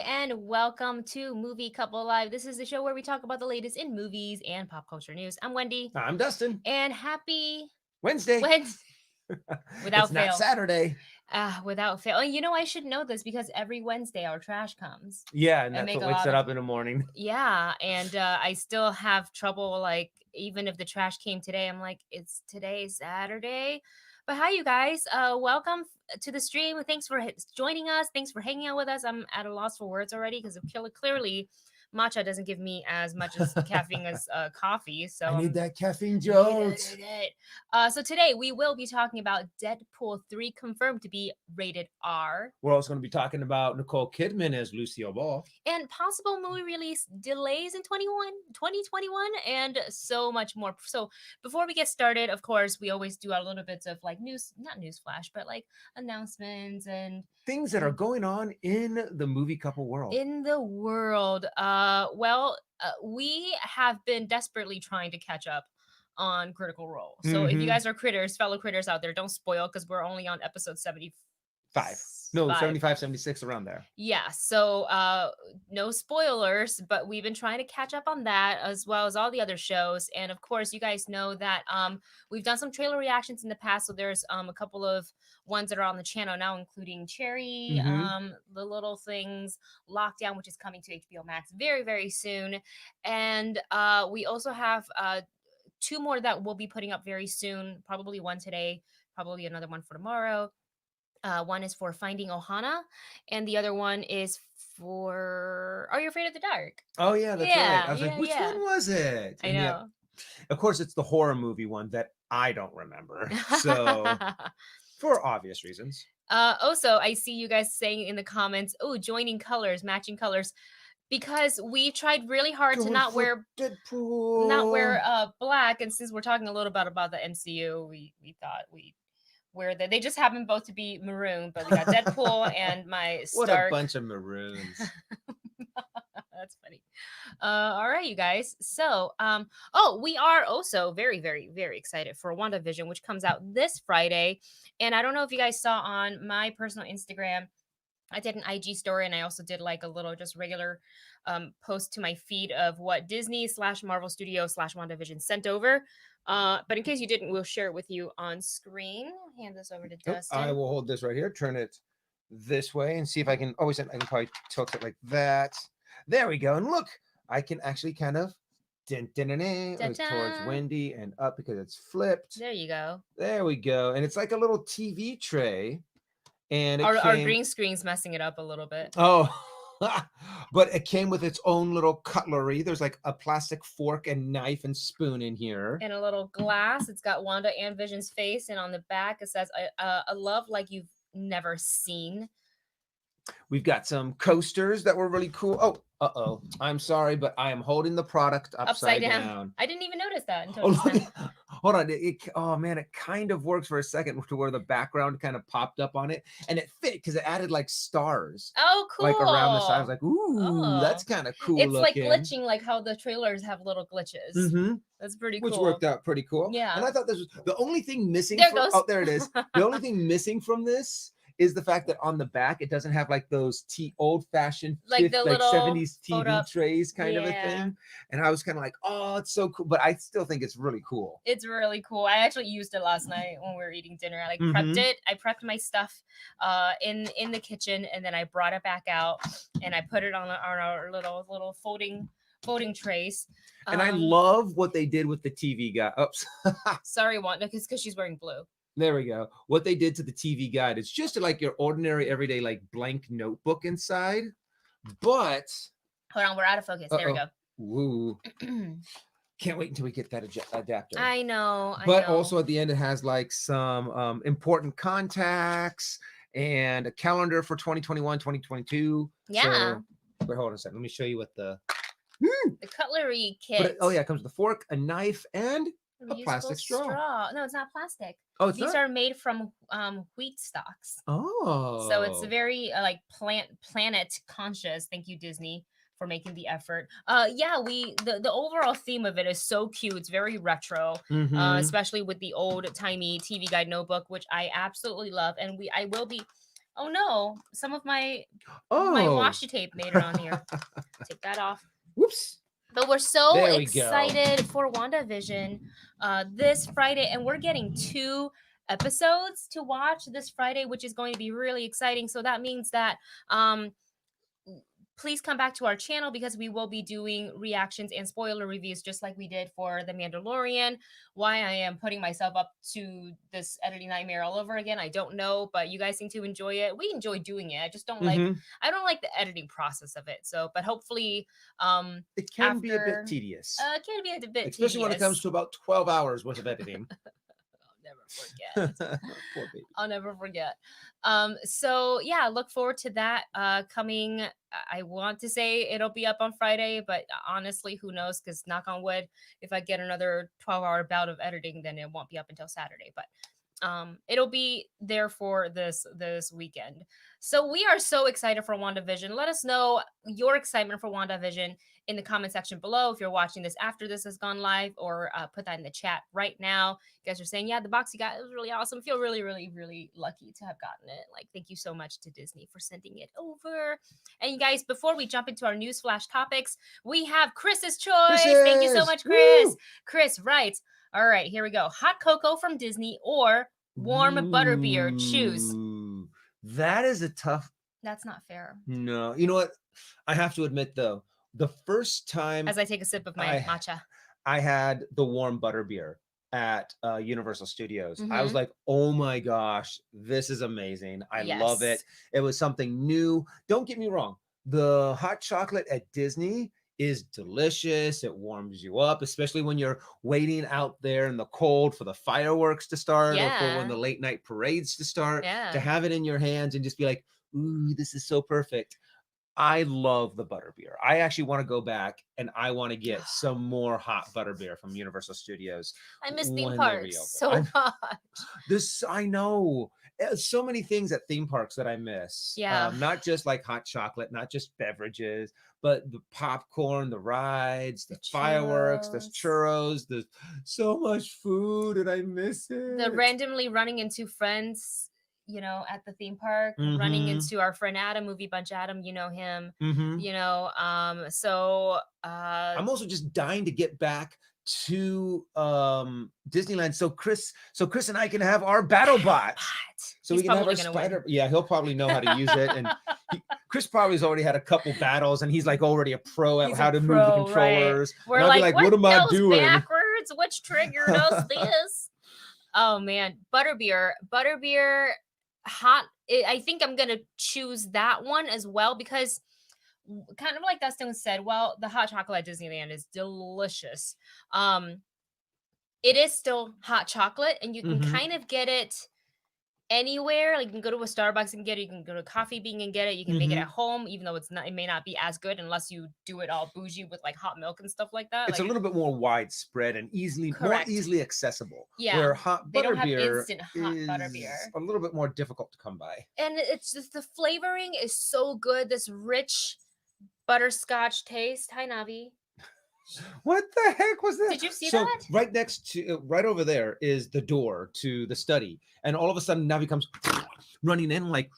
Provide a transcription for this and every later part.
and welcome to Movie Couple Live. This is the show where we talk about the latest in movies and pop culture news. I'm Wendy. I'm Dustin. And happy Wednesday. Wednesday. Without It's not fail. Saturday. Without fail. And I should know this because every Wednesday our trash comes. Yeah, and I that's make what a wakes lot it of up in the morning. Yeah, and I still have trouble, like, even if the trash came today, I'm like, it's today Saturday. But hi, you guys. Welcome to the stream. Thanks for joining us. Thanks for hanging out with us. I'm at a loss for words already because clearly matcha doesn't give me as much as caffeine as coffee. So I need that caffeine need jolt. So today we will be talking about Deadpool 3 confirmed to be rated R. We're also going to be talking about Nicole Kidman as Lucille Ball. And possible movie release delays in 2021 and so much more. So before we get started, of course, we always do our little bits of like not news flash, but like announcements and things that are going on in the movie couple world. In the world. We have been desperately trying to catch up on Critical Role. So if you guys are fellow critters out there, don't spoil because we're only on episode 75. No, 75, 76, around there. Yeah, so no spoilers, but we've been trying to catch up on that as well as all the other shows. And of course, you guys know that we've done some trailer reactions in the past. So there's a couple of ones that are on the channel now, including Cherry, The Little Things, Lockdown, which is coming to HBO Max very, very soon. And we also have two more that we'll be putting up very soon, probably one today, probably another one for tomorrow. One is for Finding Ohana, and the other one is for Are You Afraid of the Dark? Oh, yeah, that's right. I was like, which one was it? I know. Yeah, of course, it's the horror movie one that I don't remember. So, for obvious reasons. Also, I see you guys saying in the comments, joining colors, matching colors. Because we tried really hard to not wear Deadpool, black, and since we're talking a little bit about the MCU, we thought we where they just happen both to be maroon, but we got Deadpool and my Stark. What a bunch of maroons. That's funny. All right, you guys. So, we are also very, very, very excited for WandaVision, which comes out this Friday. And I don't know if you guys saw on my personal Instagram, I did an IG story, and I also did like a little just regular post to my feed of what Disney/Marvel Studios WandaVision sent over. But in case you didn't, we'll share it with you on screen. I'll hand this over to Dustin. I will hold this right here, turn it this way, and see if I can. I can probably tilt it like that. There we go. And look, I can actually kind of towards Wendy and up because it's flipped. There you go. There we go. And it's like a little TV tray. And our green screen's messing it up a little bit. Oh, but it came with its own little cutlery. There's like a plastic fork and knife and spoon in here. And a little glass. It's got Wanda and Vision's face. And on the back, it says, a love like you've never seen. We've got some coasters that were really cool. Oh, I'm sorry, but I am holding the product upside down. I didn't even notice that until hold on. It kind of works for a second to where the background kind of popped up on it, and it fit because it added like stars. Oh, cool! Like around the side. I was like, ooh, that's kind of cool. It's looking. Like glitching, like how the trailers have little glitches. That's pretty cool. Which worked out pretty cool. Yeah. And I thought this was the only thing missing. There it is. The only thing missing from this is the fact that on the back it doesn't have like those old-fashioned like the little 70s TV trays kind of a thing. And I was kind of like, oh, it's so cool. But I still think it's really cool. It's really cool. I actually used it last night when we were eating dinner. I prepped it. I prepped my stuff in the kitchen, and then I brought it back out and I put it on our little folding trays. And I love what they did with the TV guide. Oops. Sorry, Wanda, because she's wearing blue. There we go. What they did to the TV guide, it's just like your ordinary everyday like blank notebook inside, but hold on, we're out of focus. There we go. Woo. Can't wait until we get that adapter. I know. But also at the end, it has like some important contacts and a calendar for 2021, 2022. Yeah. But hold on a second. Let me show you what the cutlery kit. It comes with a fork, a knife, and a plastic straw. No, it's not plastic. Oh, these are made from wheat stalks. Oh, so it's very like planet conscious. Thank you, Disney, for making the effort. The overall theme of it is so cute. It's very retro, especially with the old timey TV guide notebook, which I absolutely love. And I will be Oh no, some of my Oh. washi tape made it on here. Take that off. Whoops. But we're so There we go. excited for WandaVision this Friday, and we're getting 2 episodes to watch this Friday, which is going to be really exciting. So that means that please come back to our channel because we will be doing reactions and spoiler reviews just like we did for The Mandalorian. Why I am putting myself up to this editing nightmare all over again, I don't know, but you guys seem to enjoy it. We enjoy doing it. I just don't like I don't like the editing process of it. So, but hopefully it can be a bit tedious. It can be a bit especially tedious. when it comes to about 12 hours worth of editing. Never forget. Poor baby. I'll never forget. So yeah, look forward to that coming. I want to say it'll be up on Friday, but honestly, who knows? Because knock on wood, if I get another 12-hour bout of editing, then it won't be up until Saturday. But it'll be there for this weekend. So we are so excited for WandaVision. Let us know your excitement for WandaVision in the comment section below if you're watching this after this has gone live, or put that in the chat right now. You guys are saying, yeah, the box you got, it was really awesome. Feel really, really, really lucky to have gotten it. Like, thank you so much to Disney for sending it over. And you guys, before we jump into our news flash topics, we have Chris's choice. Thank you so much, Chris. Woo! Chris writes, all right, here we go. Hot cocoa from Disney or warm butterbeer. Choose. That is a tough. That's not fair. No, you know what? I have to admit though, the first time as I take a sip of my matcha, I had the warm butterbeer at Universal Studios. I was like, oh my gosh, this is amazing. I love it. It was something new. Don't get me wrong. The hot chocolate at Disney is delicious. It warms you up, especially when you're waiting out there in the cold for the fireworks to start, or for when the late night parades to start, to have it in your hands and just be like, ooh, this is so perfect. I love the butterbeer. I actually want to go back and I want to get some more hot butterbeer from Universal Studios. I miss theme parks so much. I know. So many things at theme parks that I miss. Yeah. Not just like hot chocolate, not just beverages, but the popcorn, the rides, the fireworks, the churros, the so much food, and I miss it. The randomly running into friends, you know, at the theme park, running into our friend Adam, Movie Bunch Adam, you know him, you know, so I'm also just dying to get back to Disneyland so Chris and I can have our battle bot. So we can have our spider. Yeah, he'll probably know how to use it, and Chris probably has already had a couple battles, and he's like already a pro at how to move the controllers. Right. We're and I'll like, be like, what am I doing backwards? Which trigger does this? Oh man, butterbeer hot. I think I'm gonna choose that one as well, because kind of like Dustin said, well, the hot chocolate at Disneyland is delicious. It is still hot chocolate, and you can kind of get it anywhere. Like, you can go to a Starbucks and get it, you can go to a Coffee Bean and get it, you can make it at home, even though it may not be as good unless you do it all bougie with like hot milk and stuff like that. It's like, a little bit more widespread and more easily accessible. Yeah, where hot butterbeer instant hot butterbeer a little bit more difficult to come by. And it's just, the flavoring is so good. This rich butterscotch taste. Hi, Navi. What the heck was that? Did you see that? Right next to, right over there is the door to the study. And all of a sudden, Navi comes running in, like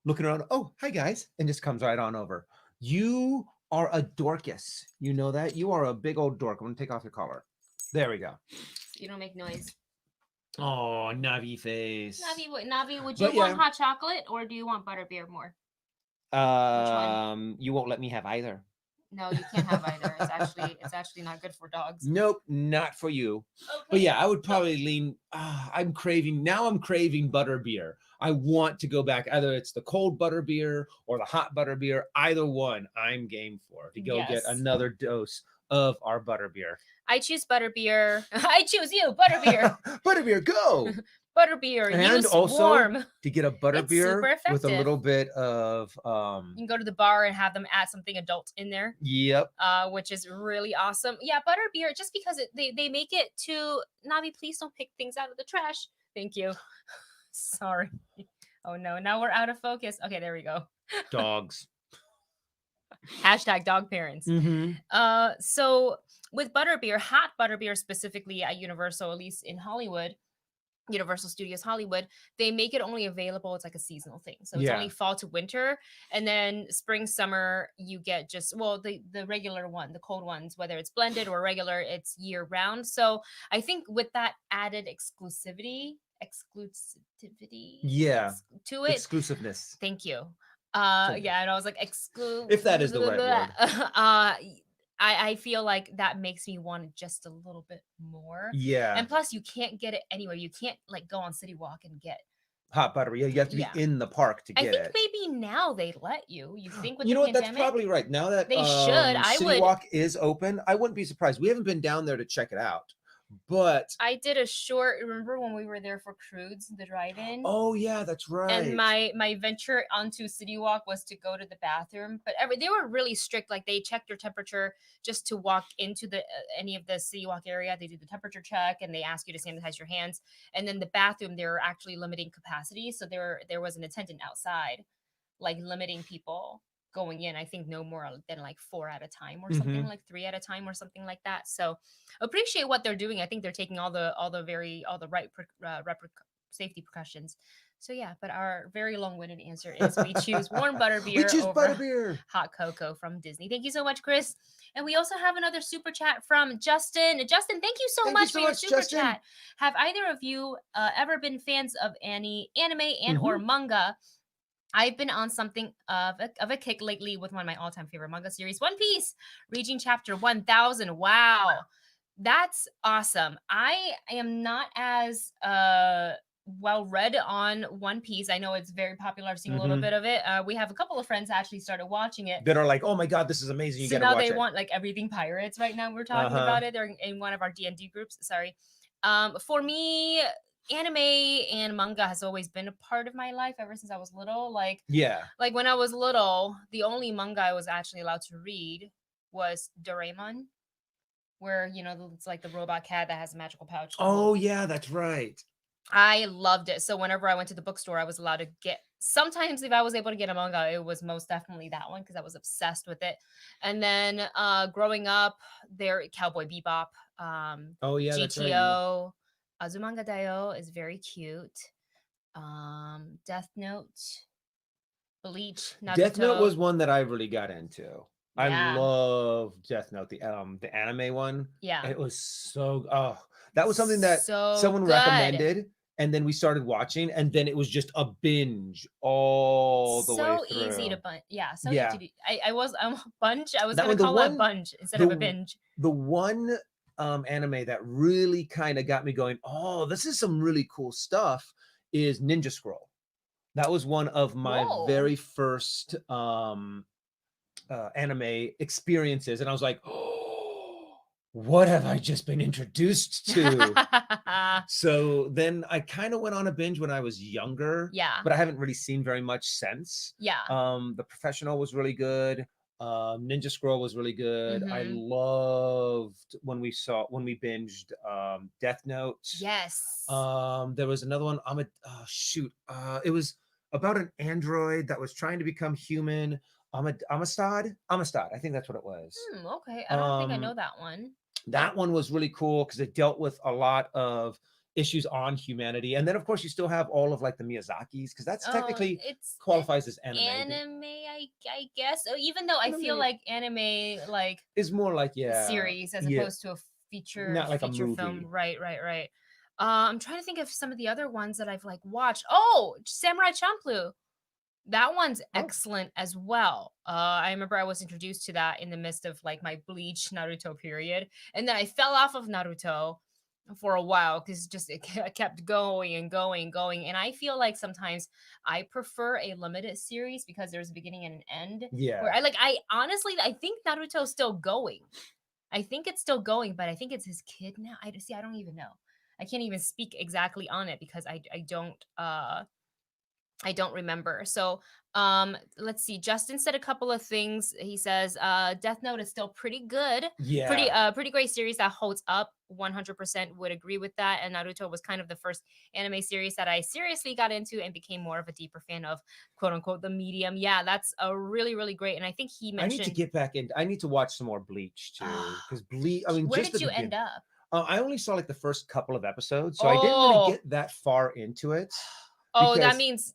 looking around. Oh, hi guys. And just comes right on over. You are a Dorcas. You know that? You are a big old dork. I'm going to take off your collar. There we go. You don't make noise. Oh, Navi face. Navi, would you want hot chocolate, or do you want butterbeer more? You won't let me have either. No, you can't have either. It's actually not good for dogs. Nope, not for you. Okay. But yeah, I would probably lean. I'm craving butterbeer. I want to go back. Either it's the cold butterbeer or the hot butterbeer. Either one, I'm game for to go get another dose of our butterbeer. I choose butterbeer. I choose you, butterbeer. Butterbeer, go. Butterbeer, and also warm. To get a butterbeer with a little bit of you can go to the bar and have them add something adult in there. Yep. Which is really awesome. Yeah, butterbeer, just because they make it to Navi, please don't pick things out of the trash. Thank you. Sorry. Oh no, now we're out of focus. Okay, there we go. Dogs. Hashtag dog parents. So with butterbeer, hot butterbeer specifically at Universal, at least in Hollywood, Universal Studios Hollywood, they make it only available. It's like a seasonal thing, so it's only Yeah. fall to winter, and then spring, summer, you get just well the regular one, the cold ones, whether it's blended or regular, it's year round. So I think with that added Yeah. to it, Exclusiveness. thank you. So Yeah, and I was like if that is the right word. I feel like that makes me want it just a little bit more. Yeah. And plus, you can't get it anywhere. You can't like go on City Walk and get. Hot buttery. Yeah, you have to be Yeah, in the park to I get think it. maybe now they let you. You think with You the know what? That's pandemic, probably right. Now that they should. I City would. Walk is open, I wouldn't be surprised. We haven't been down there to check it out. But I did a short. Remember when we were there for Crudes, the drive-in? oh yeah, that's And right. my venture onto City Walk was to go to the bathroom, but they were really strict. Like they checked your temperature just to walk into the any of the City Walk area. They do the temperature check and they ask you to sanitize your hands. And then the bathroom, they were actually limiting capacity, so there was an attendant outside, like limiting people going in. I think no more than like 4 at a time or something, Mhm. like 3 at a time or something like that. So appreciate what they're doing. I think they're taking all the right safety precautions. So yeah, but our very long-winded answer is we choose warm We butterbeer choose over butterbeer. hot cocoa from Disney. Thank you so much, Chris. And we also have another super chat from Justin. Justin, thank you so Thank you much for so your much, super Justin. chat. Have either of you ever been fans of any anime and or Mhm. manga? I've been on something of a kick lately with one of my all-time favorite manga series, One Piece, reaching chapter 1000. Wow. That's awesome. I am not as well read on One Piece. I know it's very popular. I've seen a little Mhm. bit of it. We have a couple of friends that actually started watching it. That are like, "Oh my god, this is amazing. You So got to now watch they it." want like everything pirates right now. We're talking Uh-huh. about it. They're in one of our D&D groups. Sorry. For me, anime and manga has always been a part of my life ever since I was little. Yeah. Like when I was little, the only manga I was actually allowed to read was Doraemon, where it's like the robot cat that has a magical pouch. Oh yeah, that's right. I loved it. So whenever I went to the bookstore, I was allowed to get. Sometimes, if I was able to get a manga, it was most definitely that one because I was obsessed with it. And then, growing up, there Cowboy Bebop, Oh yeah, that's right. GTO, Azumanga Daioh is very cute. Death Note, Bleach, Death Note was Naruto. one that I really got into. I Yeah, love Death Note, the anime one. yeah, It was so that was something that so someone good. recommended, and then we started watching, and then it was just a binge all the way So easy to through. bunch. Yeah, so easy Yeah. to do. I'm bunch. I was That gonna one, the call it a one bunch instead of a the binge. the one anime that really kind of got me going, "Oh, this is some really cool stuff," is Ninja Scroll. That was one of my Whoa. very first anime experiences, and I was like, "Oh, what have I just been introduced to?" So then I kind of went on a binge when I was younger, Yeah, but I haven't really seen very much since. yeah. The Professional was really good. Ninja Scroll was really good. I Mhm. loved when we binged Death Note. Yes. There was another one. Shoot. It was about an android that was trying to become human. Amistad. I think that's what it was. Okay. I don't think I know Um, that one. that one was really cool because it dealt with a lot of issues on humanity. And then, of course, you still have all of like the Miyazaki's because that's Oh, technically it's qualifies as anime. anime, I guess. Oh, even though I feel Anime like anime like is more like, yeah, series as yeah, opposed to a not like a feature film. movie. Right, right, right. I'm trying to think of some of the other ones that I've like watched. Oh, Samurai Champloo. That one's Oh, excellent as well. I remember I was introduced to that in the midst of like my Bleach Naruto period, and then I fell off of Naruto for a while because just kept going and going and going. And I feel like sometimes I prefer a limited series because there's a beginning and an end. Where yeah. I honestly I think Naruto's still going. I think it's still going, but I think it's his kid now. I see. I don't even know. I can't even speak exactly on it because I don't remember. So, let's see. Justin said a couple of things. He says, Death Note is still pretty good. Yeah. Pretty great series that holds up. 100% would agree with that. And Naruto was kind of the first anime series that I seriously got into and became more of a deeper fan of, quote unquote, the medium. Yeah, that's a really, really great. And I think he I need to mentioned, get back in. I need to watch some more Bleach too. Because Bleach, I mean, where just did the you end begin. up? I only saw like the first couple of episodes, so I didn't really Oh, get that far into it oh, that because means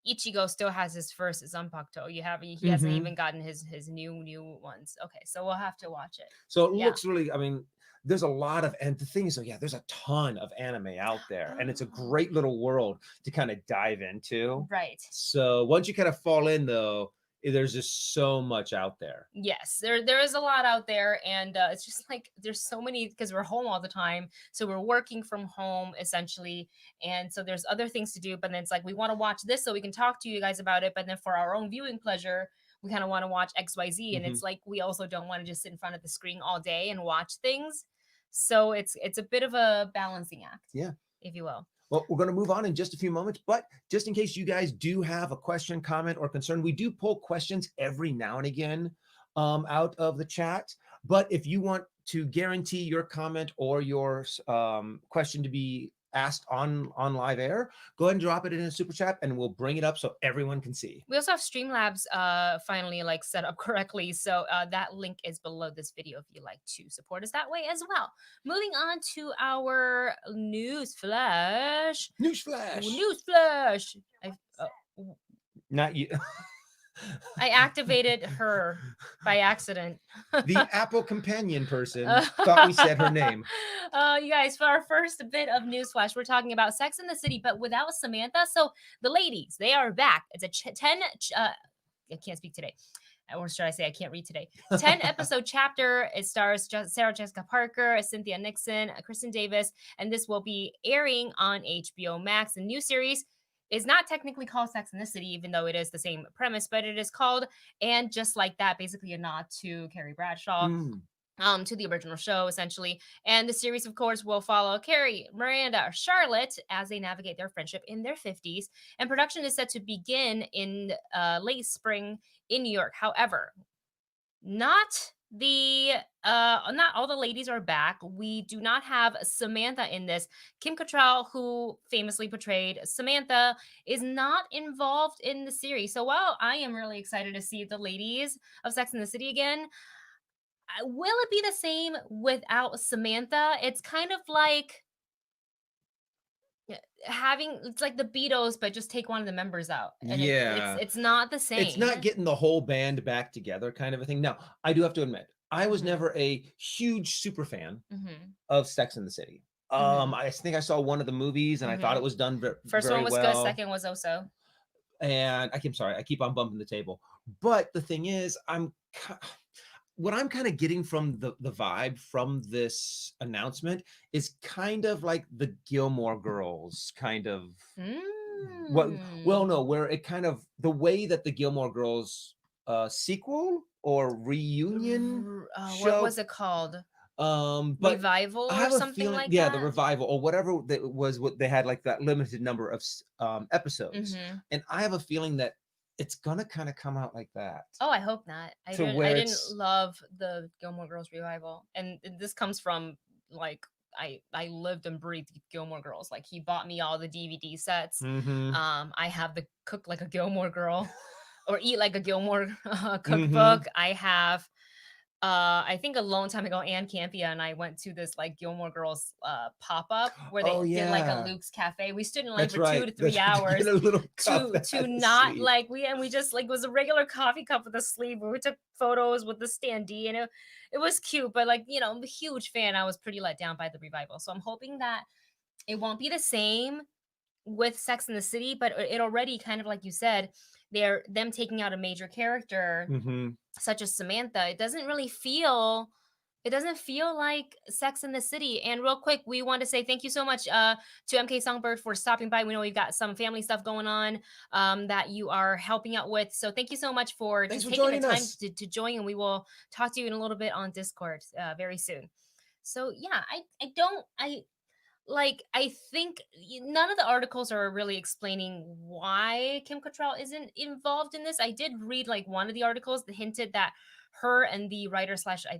Ichigo still has his first Zanpakuto. He hasn't Mhm. even gotten his new ones. Okay, so we'll have to watch it. So it Yeah. looks really, I mean, there's a lot of, and the thing is, yeah, there's a ton of anime out there, and it's a Oh, great little world to kind of dive into. right. So once you kind of fall in, though, there's just so much out there. Yes, there is a lot out there, and it's just like there's so many because we're home all the time, so we're working from home essentially, and so there's other things to do. But then it's like we want to watch this so we can talk to you guys about it, but then for our own viewing pleasure, we kind of want to watch XYZ, and Hmm. it's like we also don't want to just sit in front of the screen all day and watch things. So it's a bit of a balancing act, Yeah. if you will. Well, we're going to move on in just a few moments, but just in case you guys do have a question, comment, or concern, we do pull questions every now and again out of the chat. But if you want to guarantee your comment or your question to be asked on live air, go ahead and drop it in a super chat, and we'll bring it up so everyone can see. We also have Streamlabs finally like set up correctly. So that link is below this video if you'd like to support us that way as well. Moving on to our news flash. Newsflash! News flash. Not you. I activated her by accident. The Apple companion person thought we said her name. You guys, for our first bit of newsflash, we're talking about Sex in the City, but without Samantha. So the ladies, they are back. It's a 10. I can't speak today. Or should I say I can't read today? 10 episode chapter. It stars Sarah Jessica Parker, Cynthia Nixon, Kristen Davis, and this will be airing on HBO Max. The new series is not technically called Sex in the City, even though it is the same premise, but it is called And Just Like That, basically a nod to Carrie Bradshaw. Mm. To the original show, essentially. And the series, of course, will follow Carrie, Miranda, Charlotte as they navigate their friendship in their 50s. And production is set to begin in late spring in New York. However, not not all the ladies are back. We do not have Samantha in this. Kim Cattrall, who famously portrayed Samantha, is not involved in the series. So while I am really excited to see the ladies of Sex and the City again, will it be the same without Samantha? It's kind of like having it's like the Beatles, but just take one of the members out, and Yeah. it's not the It's same. not getting the whole band back together kind of a thing. Now, I do have to admit, I was Mhm. never a huge super fan Mhm. of Sex in the City. Mhm. I think I saw one of the movies and I thought it Mhm. was done First one very was good. well. Second was also. And I'm sorry, I keep on bumping the table. But the thing is, what I'm kind of getting from the vibe from this announcement is kind of like the Gilmore Girls kind of well, Mm. no, where it kind of the way that the Gilmore Girls sequel or reunion What show, was it called? but Revival I or have a something feeling, like yeah, the that? revival or whatever that was, what they had like that limited number of episodes, Mhm. and I have a feeling that it's gonna kind of come out like that, Oh, I hope not. I to didn't I where didn't it's love the Gilmore Girls revival. And this comes from like I lived and breathed Gilmore Girls. Like he bought me all the DVD sets. mm-hmm, I have the Cook Like a Gilmore Girl or Eat Like a Gilmore mm-hmm. cookbook. I have I think a long time ago, Ann Campia and I went to this like Gilmore Girls pop-up where Oh they did like a yeah, Luke's Cafe. We stood in line that's for two right. to three That's to get hours a little cup that to had a not sleeve. like we just like it was a regular coffee cup with a sleeve. We took photos with the standee and it was cute, but like, I'm a huge fan. I was pretty let down by the revival. So I'm hoping that it won't be the same with Sex in the City, but it already kind of like you said, they're them taking out a major character Mm-hmm. such as Samantha. It doesn't feel like Sex in the City. And real quick, we want to say thank you so much to MK Songbird for stopping by. We know we've got some family stuff going on that you are helping out with. So thank you so much for Thanks just for taking the joining time us. to join. And we will talk to you in a little bit on Discord very soon. So yeah, I think none of the articles are really explaining why Kim Cattrall isn't involved in this. I did read like one of the articles that hinted that her and the writer slash I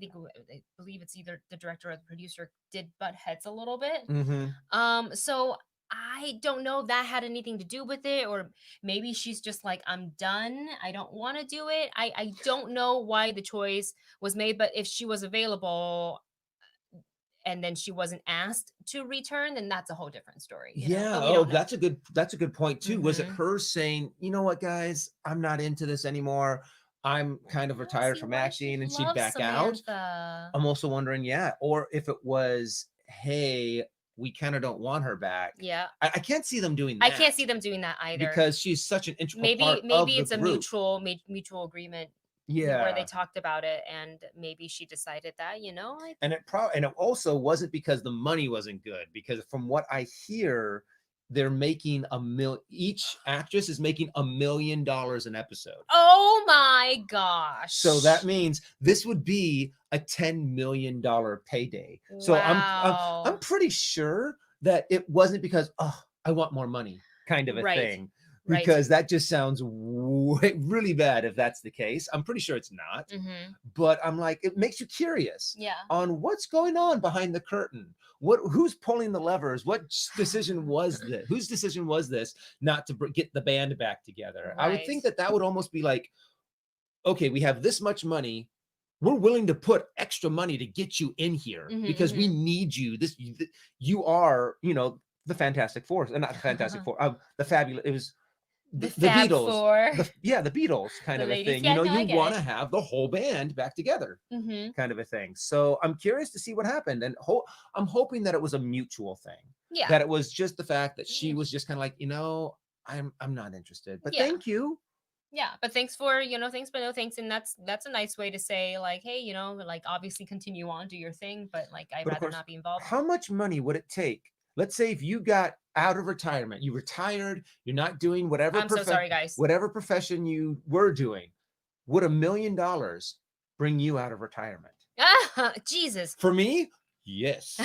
believe it's either the director or the producer did butt heads a little bit. Mm-hmm. So I don't know if that had anything to do with it, or maybe she's just like, I'm done. I don't want to do it. I don't know why the choice was made, but if she was available, and then she wasn't asked to return, then that's a whole different story, Yeah. but we Oh, don't know. that's a good point too. Was it Mhm. her saying, you know what, guys, I'm not into this anymore. I'm kind of I don't retired see from why she acting, and she'd loves back out. Samantha. I'm also wondering, yeah, or if it was, hey, we kind of don't want her back. Yeah. I can't see them doing I that can't see them doing that either. because she's such an integral Maybe part of maybe the it's a group. mutual agreement, where they Yeah. talked about it, and maybe she decided that, I And it also wasn't because the money wasn't good, because from what I hear, they're making each actress is making $1 million an episode. Oh my gosh. So that means this would be a $10 million payday. So I'm Wow. pretty sure that it wasn't because, oh, I want more money kind of a Right. thing, Right. because that just sounds really bad if that's the case. I'm pretty sure it's not, Mhm. but I'm like, it makes you curious Yeah. on what's going on behind the curtain. Who's pulling the levers? What decision was this? Whose decision was this not to get the band back together? I would Right. think that that would almost be like, okay, we have this much money. We're willing to put extra money to get you in here Mhm, because we mhm. need you. You are, the Fantastic Four, not the Fantastic Four, the fabulous. It was The the Fab Beatles, Four. the Beatles kind The of a ladies. thing. Yeah, no, You I get want it. to have the whole band back together, Mhm. kind of a thing. So I'm curious to see what happened, and I'm hoping that it was a mutual thing, Yeah. that it was just the fact that she was just kind of like, I'm not interested, but Yeah. thank you. Yeah, but thanks for, thanks but no thanks, and that's a nice way to say, like, hey, like, obviously continue on, do your thing, but like I'd But of rather course, not be involved. how much money would it take? Let's say if you got out of retirement, you retired, you're not doing I'm so sorry, guys. whatever profession you were doing, would $1 million bring you out of retirement? Ah, Jesus. For me, yes.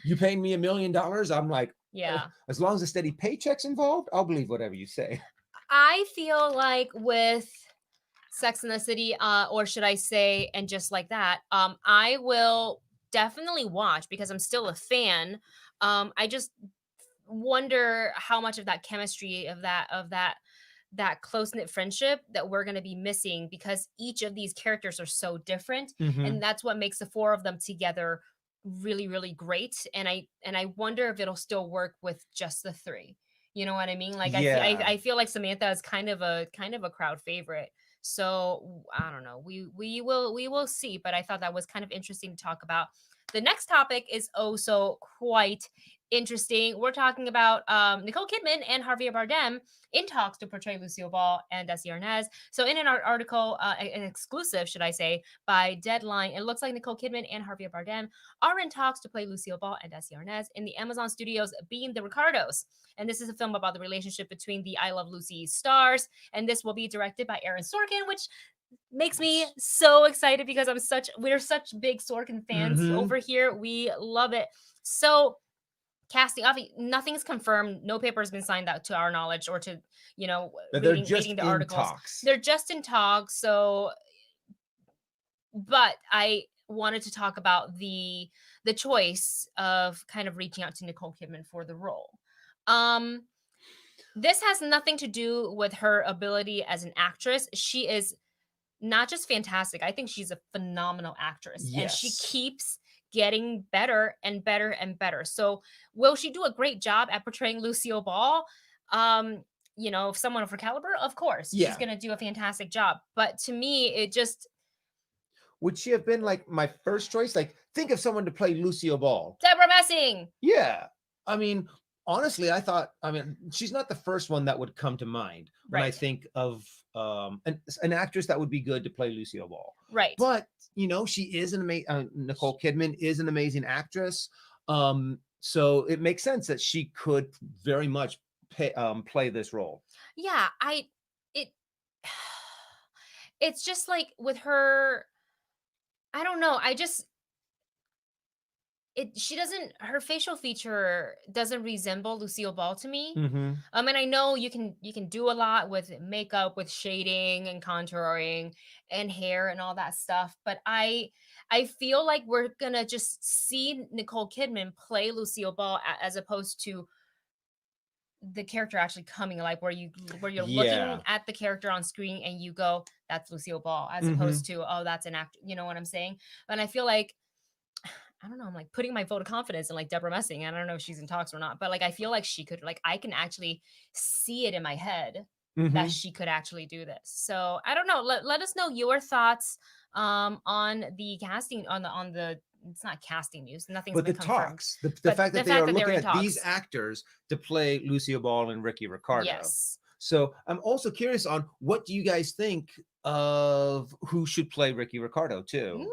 You paying me $1 million? I'm like, Yeah. as long as a steady paycheck's involved, I'll believe whatever you say. I feel like with Sex in the City, or should I say, and just like that, I will definitely watch because I'm still a fan. I just wonder how much of that chemistry, of that close knit friendship that we're going to be missing, because each of these characters are so different, Mm-hmm. and that's what makes the four of them together really, really great. And I wonder if it'll still work with just the three. You know what I mean? Like, Yeah. I feel like Samantha is kind of a crowd favorite. So I don't know. We will see. But I thought that was kind of interesting to talk about. The next topic is also quite interesting. We're talking about Nicole Kidman and Javier Bardem in talks to portray Lucille Ball and Desi Arnaz. So, in an article, an exclusive, should I say, by Deadline, it looks like Nicole Kidman and Javier Bardem are in talks to play Lucille Ball and Desi Arnaz in the Amazon Studios' Being the Ricardos. And this is a film about the relationship between the I Love Lucy stars. And this will be directed by Aaron Sorkin, which makes me so excited because we're such big Sorkin fans Mm-hmm. over here. We love it. So, casting, obviously nothing's confirmed, no paper has been signed out to our knowledge, or to But they're just reading the in articles. talks. They're just in talks. So, but I wanted to talk about the choice of kind of reaching out to Nicole Kidman for the role. um this has nothing to do with her ability as an actress. She is not just fantastic. I think she's a phenomenal actress, and she Yes. keeps getting better and better and better. So, will she do a great job at portraying Lucille Ball? If someone of her caliber, of course, she's Yeah. going to do a fantastic job. But to me, it just Would she have been like my first choice? Like, think of someone to play Lucille Ball. Deborah Messing. Yeah. I mean, honestly, she's not the first one that would come to mind when I Right. think of an actress that would be good to play Lucille Ball. Right. But, she is an amazing, Nicole Kidman is an amazing actress. So it makes sense that she could very much play this role. Yeah, it it's just like with her, I don't know. She doesn't, her facial feature doesn't resemble Lucille Ball to me. Mm-hmm. And I know you can do a lot with makeup, with shading and contouring and hair and all that stuff, but I feel like we're gonna just see Nicole Kidman play Lucille Ball, as opposed to the character actually coming alive, where you're Yeah. looking at the character on screen and you go, that's Lucille Ball, as Mm-hmm. opposed to, oh, that's an actor. You know what I'm saying? And I feel like I don't know, I'm like putting my vote of confidence in like Deborah Messing. I don't know if she's in talks or not, but like I feel like she could, like I can actually see it in my head that Hmm. she could actually do this. So I don't know. Let us know your thoughts on the casting on the it's not casting news. Nothing's But been the confirmed. talks, the But fact that the they fact are that they're looking in at these talks. actors to play Lucille Ball and Ricky Ricardo. Yes. So I'm also curious on what do you guys think of who should play Ricky Ricardo too?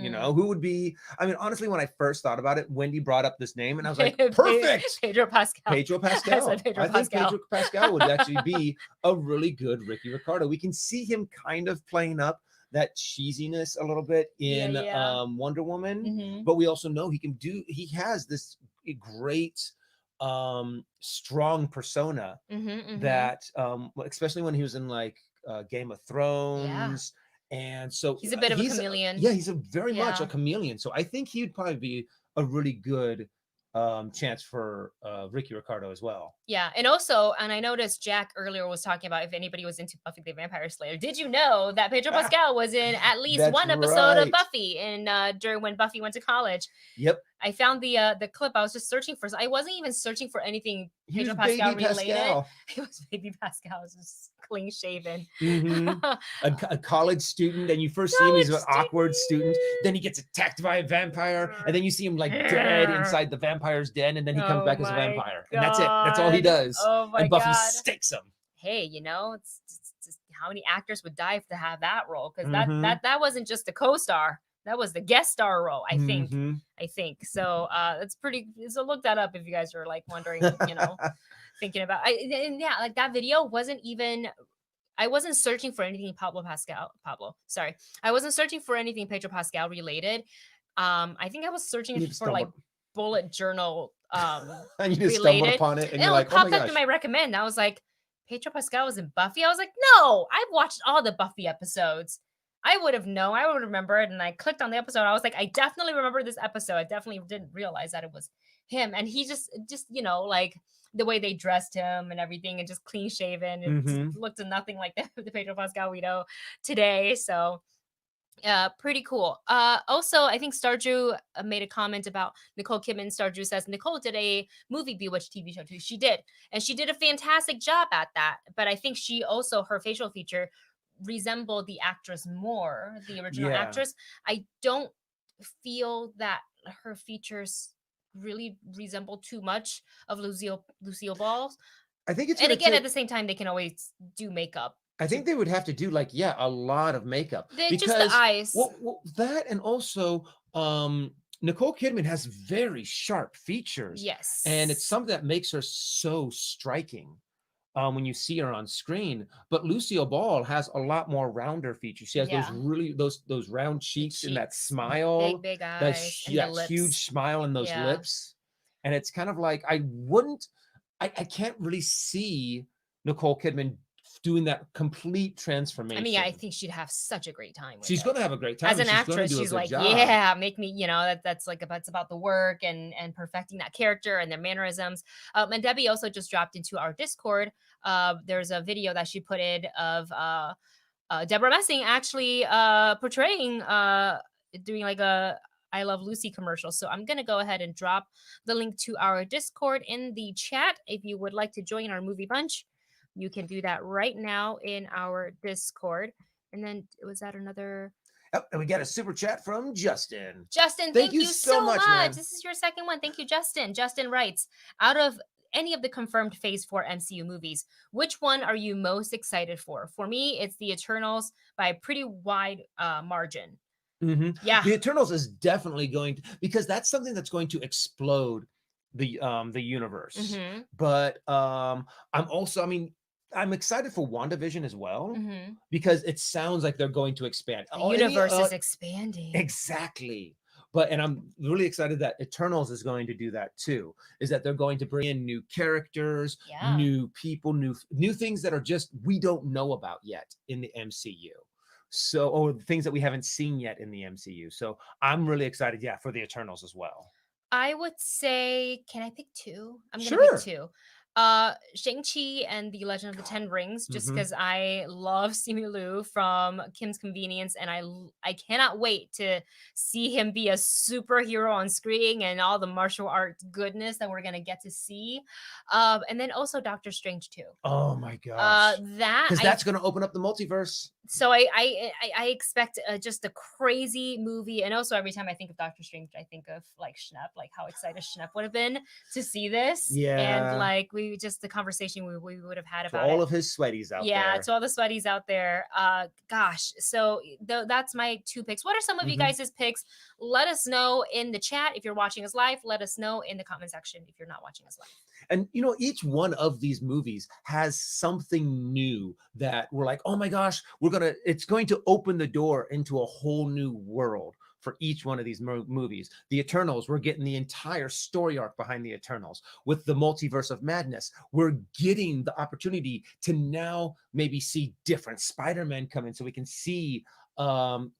You know, Mm. who would be? I mean, honestly, when I first thought about it, Wendy brought up this name, and I was like, perfect. Pedro Pascal. Pedro I said Pascal. Pedro I think Pascal. Pedro Pascal would actually be a really good Ricky Ricardo. We can see him kind of playing up that cheesiness a little bit Yeah, in yeah. Wonder Woman, Mm-hmm. but we also know he has this great strong persona Mm-hmm. Mm-hmm. that especially when he was in like Game of Yeah. Thrones. And so He's a bit of a chameleon. yeah, he's a very much a Yeah. chameleon. So I think he'd probably be a really good chance for Ricky Ricardo as well. Yeah, and also, and I noticed Jack earlier was talking about if anybody was into Buffy the Vampire Slayer. Did you know that Pedro Pascal was in at least That's one episode of right. Buffy in during when Buffy went to college? Yep. I found the clip. I was just searching for. I wasn't even searching for anything He Pedro was Pascal baby related. Pascal. It was baby Pascal. It was just clean shaven. Hmm. A college student, and you first see him, he's College an awkward student. Then he gets attacked by a vampire, and then you see him like dead inside the vampire's den, and then he comes Oh back as a my vampire, and that's it. That's all he god! does. Oh my And Buffy god! stakes him. Hey, it's just how many actors would die to have that role? Because Hmm. that wasn't just the co-star, that was the guest star role. I think. Hmm. I think so. It's pretty. So look that up if you guys are like wondering. Thinking about. And yeah, like that video wasn't even. I wasn't searching for anything sorry. I wasn't searching for anything Pedro Pascal related. I think I was searching You just for like stumbled, bullet journal and you just stumbled related. upon it, and And you're it like, "Oh my popped up in gosh!" my recommend. I was like, Pedro Pascal was in Buffy. I was like, no, I've watched all the Buffy episodes. I would have known. I would remember it. And I clicked on the episode. I was like, I definitely remember this episode. I definitely didn't realize that it was him. And he just like the way they dressed him and everything, and just clean shaven. It just Hmm. looked nothing like the Pedro Pascal we know today. So pretty cool. Also, I think Stardew made a comment about Nicole Kidman. Stardew says Nicole did a movie Bewitched TV show too. She did, and she did a fantastic job at that. But I think she also her facial feature resembled the actress more, the original Yeah, actress. I don't feel that her features really resemble too much of Lucille Ball. I think it's And gonna again, at take. the same time, they can always do makeup I to think they would have to do like, yeah, a lot of makeup just the because eyes. that, and also Nicole Kidman has very sharp features, and it's Yes. something that makes her so striking when you see her on screen. But Lucille Ball has a lot more rounder features. She has those Yeah. really those round The cheeks and that cheeks, smile, big that eyes, and the huge lips. smile and those Yeah. lips. And it's kind of like I can't really see Nicole Kidman doing that complete I mean, I transformation. think she'd have such a great time with She's it. going to have a great time, As and an she's going to actress, do a she's good like, job. yeah, make me, that's like it's about the work and perfecting that character and their mannerisms. And Debbie also just dropped into our Discord. There's a video that she put in of Deborah Messing actually portraying doing like a I Love Lucy commercial. So I'm gonna go ahead and drop the link to our Discord in the chat. If you would like to join our movie bunch, you can do that right now in our Discord. And then was that another Oh, and we got a super chat from Justin. Justin? Thank Thank you you so so much, much. man. This is your second one. Thank you, Justin. Justin writes, out of any of the confirmed Phase 4 MCU movies, which one are you most excited for? For me, it's the Eternals by a pretty wide margin. Mm-hmm. Yeah. The Eternals is definitely going to, because that's something that's going to explode the universe. Mm-hmm. But I mean, I'm excited for WandaVision as well, Mm-hmm. because it sounds like they're going to expand. The Oh, universe is expanding. exactly. And I'm really excited that Eternals is going to do that too. Is that they're going to bring in new characters, Yeah. new people, new things that are just we don't know about yet in the MCU. So, or things that we haven't seen yet in the MCU. So I'm really excited, yeah, for the Eternals as well. I would say, can I pick two? I'm gonna pick Sure. two. Shang-Chi and the Legend of the Ten Rings, just Mhm. because I love Simu Liu from Kim's Convenience, and I cannot wait to see him be a superhero on screen and all the martial arts goodness that we're gonna get to see. And then also Doctor Strange too. Oh my gosh. That Because I that's gonna open up the multiverse. so I expect just a crazy movie, and also every time I think of Doctor Strange, I think of like Schnepp, like how excited Schnepp would have been to see this, and Yeah. like we just the conversation we would have had To about all it. of his sweaties out Yeah, there. to all the sweaties out there. Gosh, so that's my two picks. What are some of you Mhm. guys' picks? Let us know in the chat if you're watching us live. Let us know in the comment section if you're not watching us live. And each one of these movies has something new that we're like, oh my gosh, it's going to open the door into a whole new world for each one of these movies. The Eternals, we're getting the entire story arc behind the Eternals. With the Multiverse of Madness, we're getting the opportunity to now maybe see different Spider-Man come in, so we can see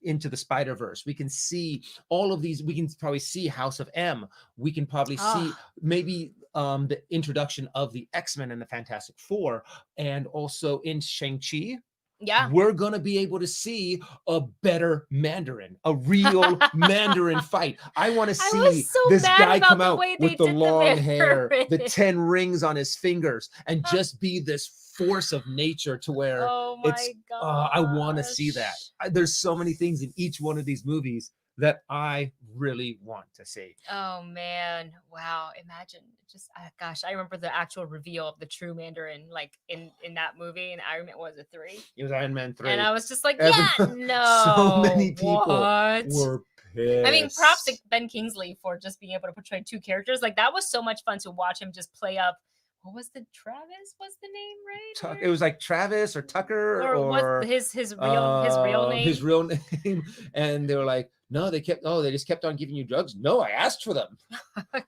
into the Spider-Verse. We can see all of these. We can probably see House of M. We can probably see Oh, maybe the introduction of the X-Men and the Fantastic Four, and also in Shang-Chi, yeah. we're going to be able to see a better Mandarin, a real Mandarin fight. I want to I was see so this mad guy come about the out way they with the did the long hair, the Mandarin. 10 rings on his fingers, and just be this force of nature to where Oh it's, my I want to see that. gosh. There's so many things in each one of these movies that I really want to see. Oh man, wow! Imagine just gosh, I remember the actual reveal of the true Mandarin, like in that movie in Iron Man was it 3, It was Iron Man and 3. I was just like, yeah, Everyone, so no, many people what? were I mean, props to pissed. Ben Kingsley for just being able to portray two characters. Like that was so much fun to watch him just play up. What was the Travis? Was the name right? It was like Travis or Tucker Or what or his real his name? real name, and they were like, no, they just kept on giving you drugs. No, I asked for them.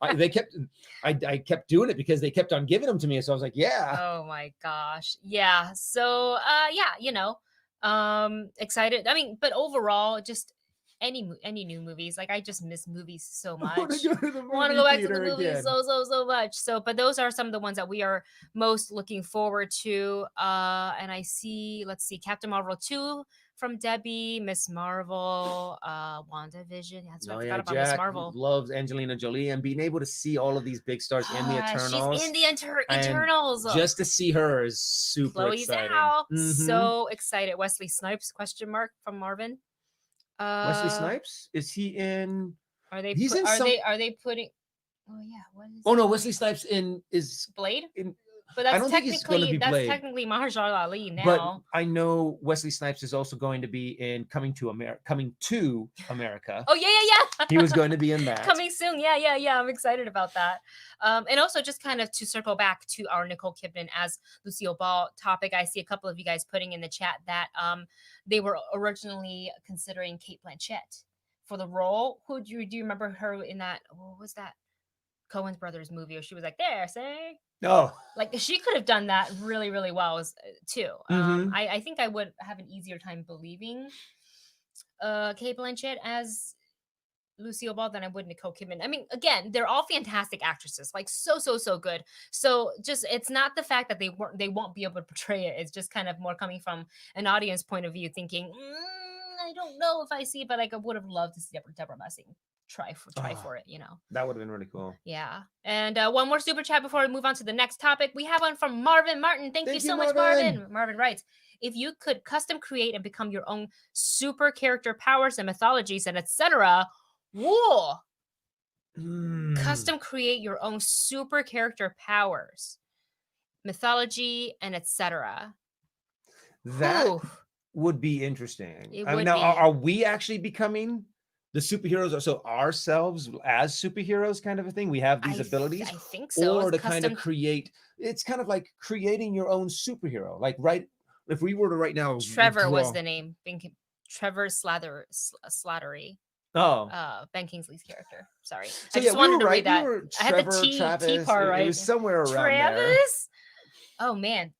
I kept doing it because they kept on giving them to me. So I was like, yeah. Oh my gosh. Yeah. So yeah, excited. I mean, but overall just any new movies. Like I just miss movies so I want to much. go to the I want to movie go back to the theater movies again. so much. So but those are some of the ones that we are most looking forward to. And I see, let's see, Captain Marvel 2 from Debbie, Miss Marvel, WandaVision. Yeah, that's right. I Oh yeah, forgot about Miss Jack Marvel. loves Angelina Jolie, and being able to see all of these big stars in the She's in Eternals, the and Eternals. just to see her is super Chloe exciting. Zhao. Hmm. So excited. Wesley Snipes question mark from Marvin. Wesley Uh Snipes, is he in? are they He's put in some. are they putting oh yeah, what is Oh no, Wesley Snipes is Blade? in. But I don't think he's going to be Blade, that's technically Mahershala Ali but now. I know Wesley Snipes is also going to be in Coming to America. Oh yeah. He was going to be in that. Coming soon. Yeah. I'm excited about that. And also just kind of to circle back to our Nicole Kidman as Lucille Ball topic. I see a couple of you guys putting in the chat that they were originally considering Kate Blanchett for the role. Do you remember her in that? What was that? Coen's Brothers movie, where she was like, "There, say." Oh. Like she could have done that really, really well too. Mm-hmm. I think I would have an easier time believing Kate Blanchett as Lucille Ball than I would Nicole Kidman. I mean, again, they're all fantastic actresses, like so good. So just it's not the fact that they won't be able to portray it. It's just kind of more coming from an audience point of view, thinking, I don't know if I see it, but like I would have loved to see Deborah Messing try for it. That would have been really cool. Yeah. And one more super chat before we move on to the next topic. We have one from Marvin Martin. Thank you so much, Marvin. Marvin writes, if you could custom create and become your own super character powers and mythologies and etc. Whoa. Custom create your own super character powers, mythology, and etc. That would be interesting. It I mean, would now be. are we actually becoming the superheroes? So ourselves as superheroes, kind of a thing. We have these abilities, I think so. or It's to kind of custom. create. It's kind of like creating your own superhero. Like, right? If we were to right now Trevor was draw. the name. Trevor Slattery. Oh, Ben Kingsley's character. Sorry, so I yeah, just we wanted were to right. read We that. were I had the Trevor, T Travis. part right. It was somewhere around there. Travis. Oh man.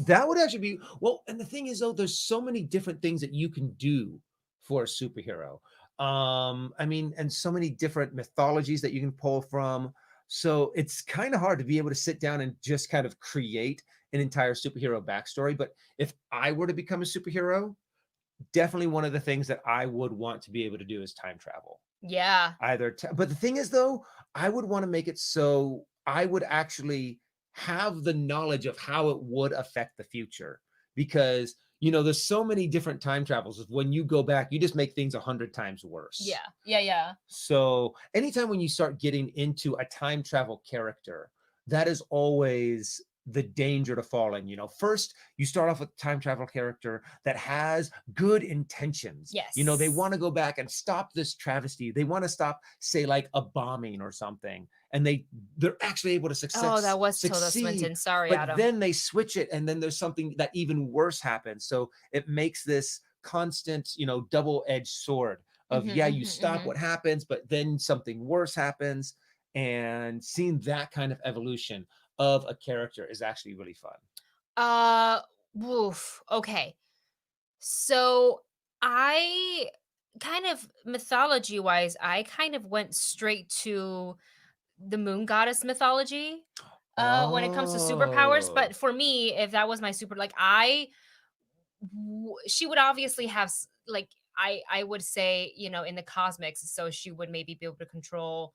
That would actually be well. And the thing is, though, there's so many different things that you can do for a superhero. I mean, and so many different mythologies that you can pull from. So it's kind of hard to be able to sit down and just kind of create an entire superhero backstory. But if I were to become a superhero, definitely one of the things that I would want to be able to do is time travel. Yeah. But the thing is, though, I would want to make it so I would actually have the knowledge of how it would affect the future, because there's so many different time travels. When you go back, you just make things 100 times worse. Yeah. Yeah. Yeah. So anytime when you start getting into a time travel character, that is always the danger to fall in. First you start off with a time travel character that has good intentions. Yes. They want to go back and stop this travesty. They want to stop, say, like a bombing or something, and they're actually able to Oh, that was Tilda succeed. Swinton. Sorry, But Adam. then they switch it, and then there's something that even worse happens. So it makes this constant, double-edged sword of, you stop what happens, but then something worse happens. And seeing that kind of evolution of a character is actually really fun. Woof. Okay. So I kind of mythology wise, I kind of went straight to the moon goddess mythology when it comes to superpowers. Oh. But for me, if that was my super, like she would obviously have like I would say, in the cosmics, so she would maybe be able to control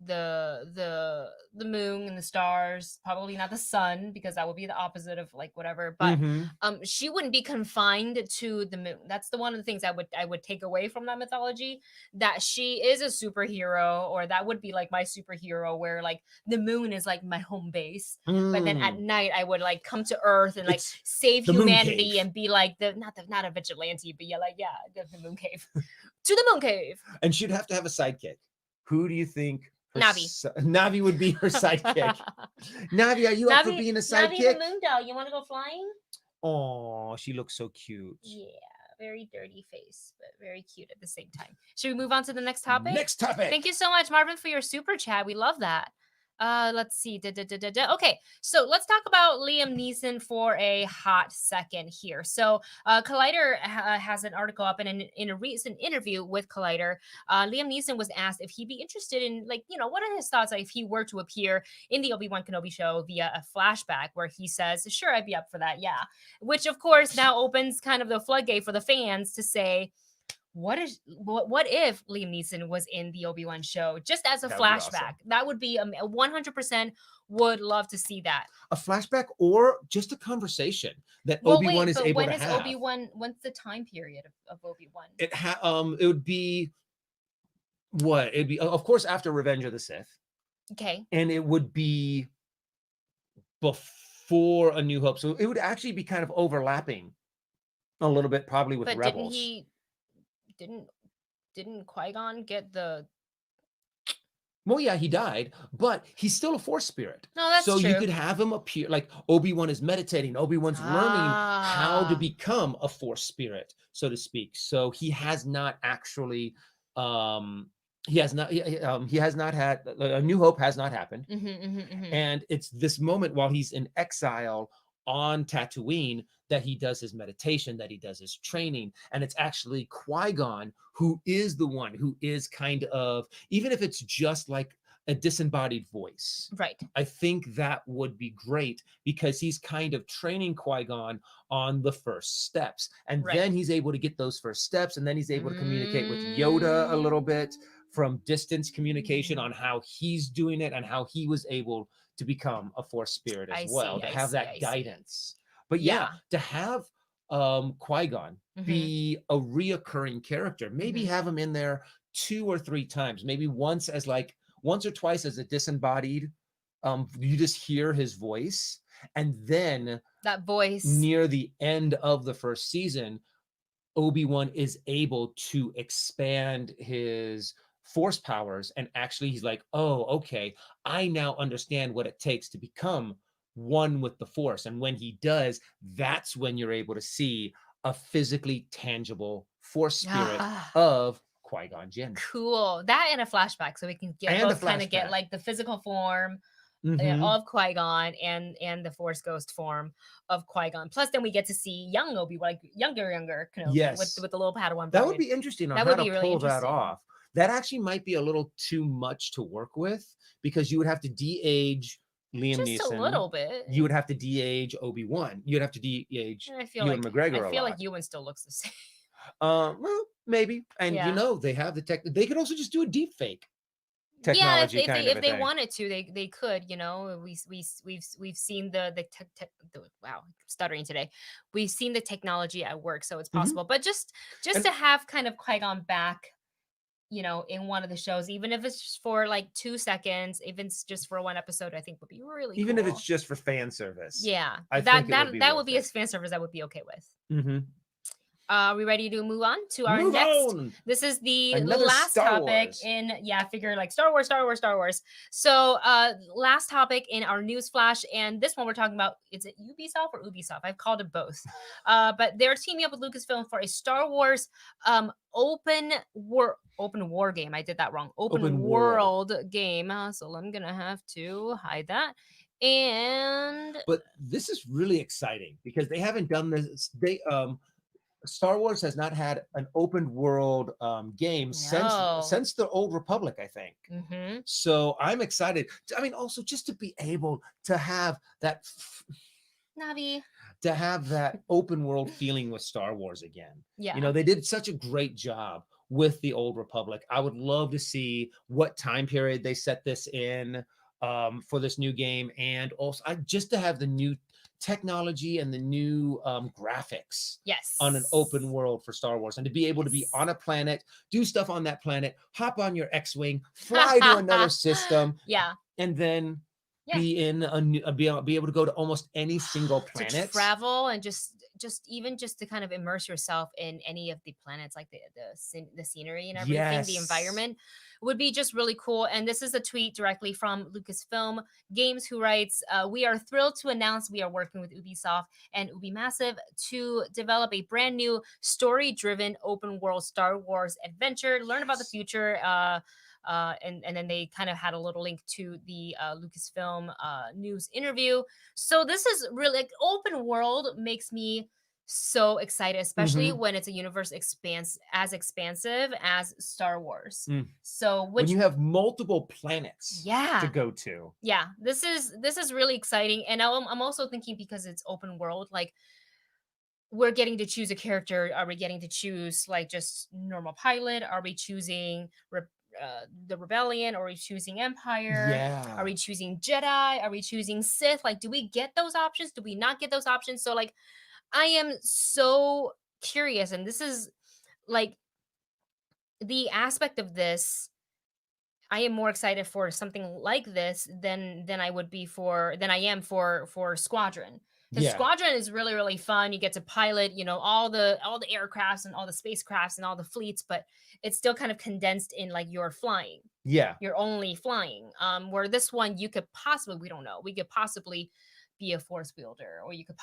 the moon and the stars, probably not the sun, because that would be the opposite of like whatever. But she wouldn't be confined to the moon. That's one of the things I would take away from that mythology, that she is a superhero, or that would be like my superhero, where like the moon is like my home base, but then at night I would like come to earth and like save humanity and be like not a vigilante, but the moon cave. To the moon cave. And she'd have to have a sidekick. Who do you think? Navi. Navi would be her sidekick. Navi, are you up for being a sidekick? Navi the moon doll. You want to go flying? Oh, she looks so cute. Yeah, very dirty face, but very cute at the same time. Should we move on to the next topic? Next topic. Thank you so much, Marvin, for your super chat. We love that. Let's see. Okay, so let's talk about Liam Neeson for a hot second here. So Collider has an article up, and in a recent interview with Collider, Liam Neeson was asked if he'd be interested in, like, what are his thoughts if he were to appear in the Obi-Wan Kenobi show via a flashback, where he says, sure, I'd be up for that, yeah. Which, of course, now opens kind of the floodgate for the fans to say, what if Liam Neeson was in the Obi-Wan show just as a flashback? That would be 100% would love to see that. A flashback or just a conversation that Obi-Wan is able to have. When's the time period of Obi-Wan? It would be what? It'd be, of course, after Revenge of the Sith. Okay. And it would be before A New Hope. So it would actually be kind of overlapping a little bit, probably, with Rebels. Didn't Qui-Gon get the... Well, yeah, he died, but he's still a Force spirit. No, that's true. So you could have him appear, like Obi-Wan is meditating. Obi-Wan's learning how to become a Force spirit, so to speak. So he has not actually, he has not had, A New Hope has not happened. And it's this moment while he's in exile on Tatooine that he does his meditation, that he does his training. And it's actually Qui-Gon who is the one who is kind of, even if it's just like a disembodied voice. Right. I think that would be great, because he's kind of training Qui-Gon on the first steps. And then he's able to get those first steps, and then he's able to communicate with Yoda a little bit from distance communication on how he's doing it and how he was able to become a Force spirit as well, to have that guidance. But yeah, to have Qui-Gon be a reoccurring character, maybe have him in there 2 or 3 times, maybe once or twice as a disembodied, you just hear his voice, and then that voice near the end of the first season, Obi-Wan is able to expand his Force powers, and actually he's like, oh, okay, I now understand what it takes to become one with the Force. And when he does, that's when you're able to see a physically tangible Force spirit of Qui-Gon Jinn. Cool. That in a flashback, so we can get both, kind of get like the physical form of Qui-Gon and the Force ghost form of Qui-Gon. Plus, then we get to see young Obi-Wan, like younger Kenobi, with the little Padawan. That would be interesting on how to pull that off. that actually might be a little too much to work with, because you would have to de-age Liam Just a Neeson. little bit. You would have to de-age Obi-Wan. You'd have to de-age I feel Ewan like McGregor a lot. Ewan still looks the same. Well, maybe. And Yeah. they have the tech. They could also just do a deep fake Yeah, technology kind of if a they thing. wanted to, they could. We've seen wow, I'm stuttering today. We've seen the technology at work, so it's Mhm. possible. But just And to have kind of Qui-Gon back, in one of the shows, even if it's just for like 2 seconds, even just for one episode, I think would be really even if cool. it's just for fan service, Yeah, I that think it would be that worth would be a it. fan service I would be okay with. Mm-hmm. Are we ready to move on to our Move next? on. This is the Another last Star topic Wars. in, I figure like Star Wars, Star Wars, Star Wars. So last topic in our news flash, and this one we're talking about, is it Ubisoft or Ubisoft? I've called it both. But they're teaming up with Lucasfilm for a Star Wars open war game. I did that wrong. Open world game. So I'm gonna have to hide that. And But this is really exciting because they haven't done this. Star Wars has not had an open world game No. since the Old Republic, I think. Mm-hmm. So I'm excited. I mean, also just to be able to have that Navi. to have that open world feeling with Star Wars again. Yeah. They did such a great job with the Old Republic. I would love to see what time period they set this in for this new game, and also just to have the new technology and the new graphics Yes. on an open world for Star Wars, and to be able to be on a planet, do stuff on that planet, hop on your X-wing, fly to another system, Yeah. and then be in be able to go to almost any single planet, to travel, and just even just to kind of immerse yourself in any of the planets, like the scenery and everything, the environment would be just really cool. And this is a tweet directly from Lucasfilm Games, who writes, "We are thrilled to announce we are working with Ubisoft and Ubimassive to develop a brand new story-driven open world Star Wars adventure. Learn about the future." And then they kind of had a little link to the Lucasfilm news interview. So this is really like open world, makes me so excited, especially when it's a universe as expansive as Star Wars. So when you have multiple planets to go to. Yeah, this is really exciting. And I'm also thinking, because it's open world, like we're getting to choose a character. Are we getting to choose like just normal pilot? Are we choosing the Rebellion? Or are we choosing Empire? Yeah. Are we choosing Jedi? Are we choosing Sith? Like, do we get those options? Do we not get those options? So like, I am so curious. And this is like the aspect of this. I am more excited for something like this than I am for Squadron. Because Squadron is really, really fun. You get to pilot, all the aircrafts and all the spacecrafts and all the fleets, but it's still kind of condensed in like you're flying. Yeah. You're only flying. Where this one, we could possibly be a force wielder, or you could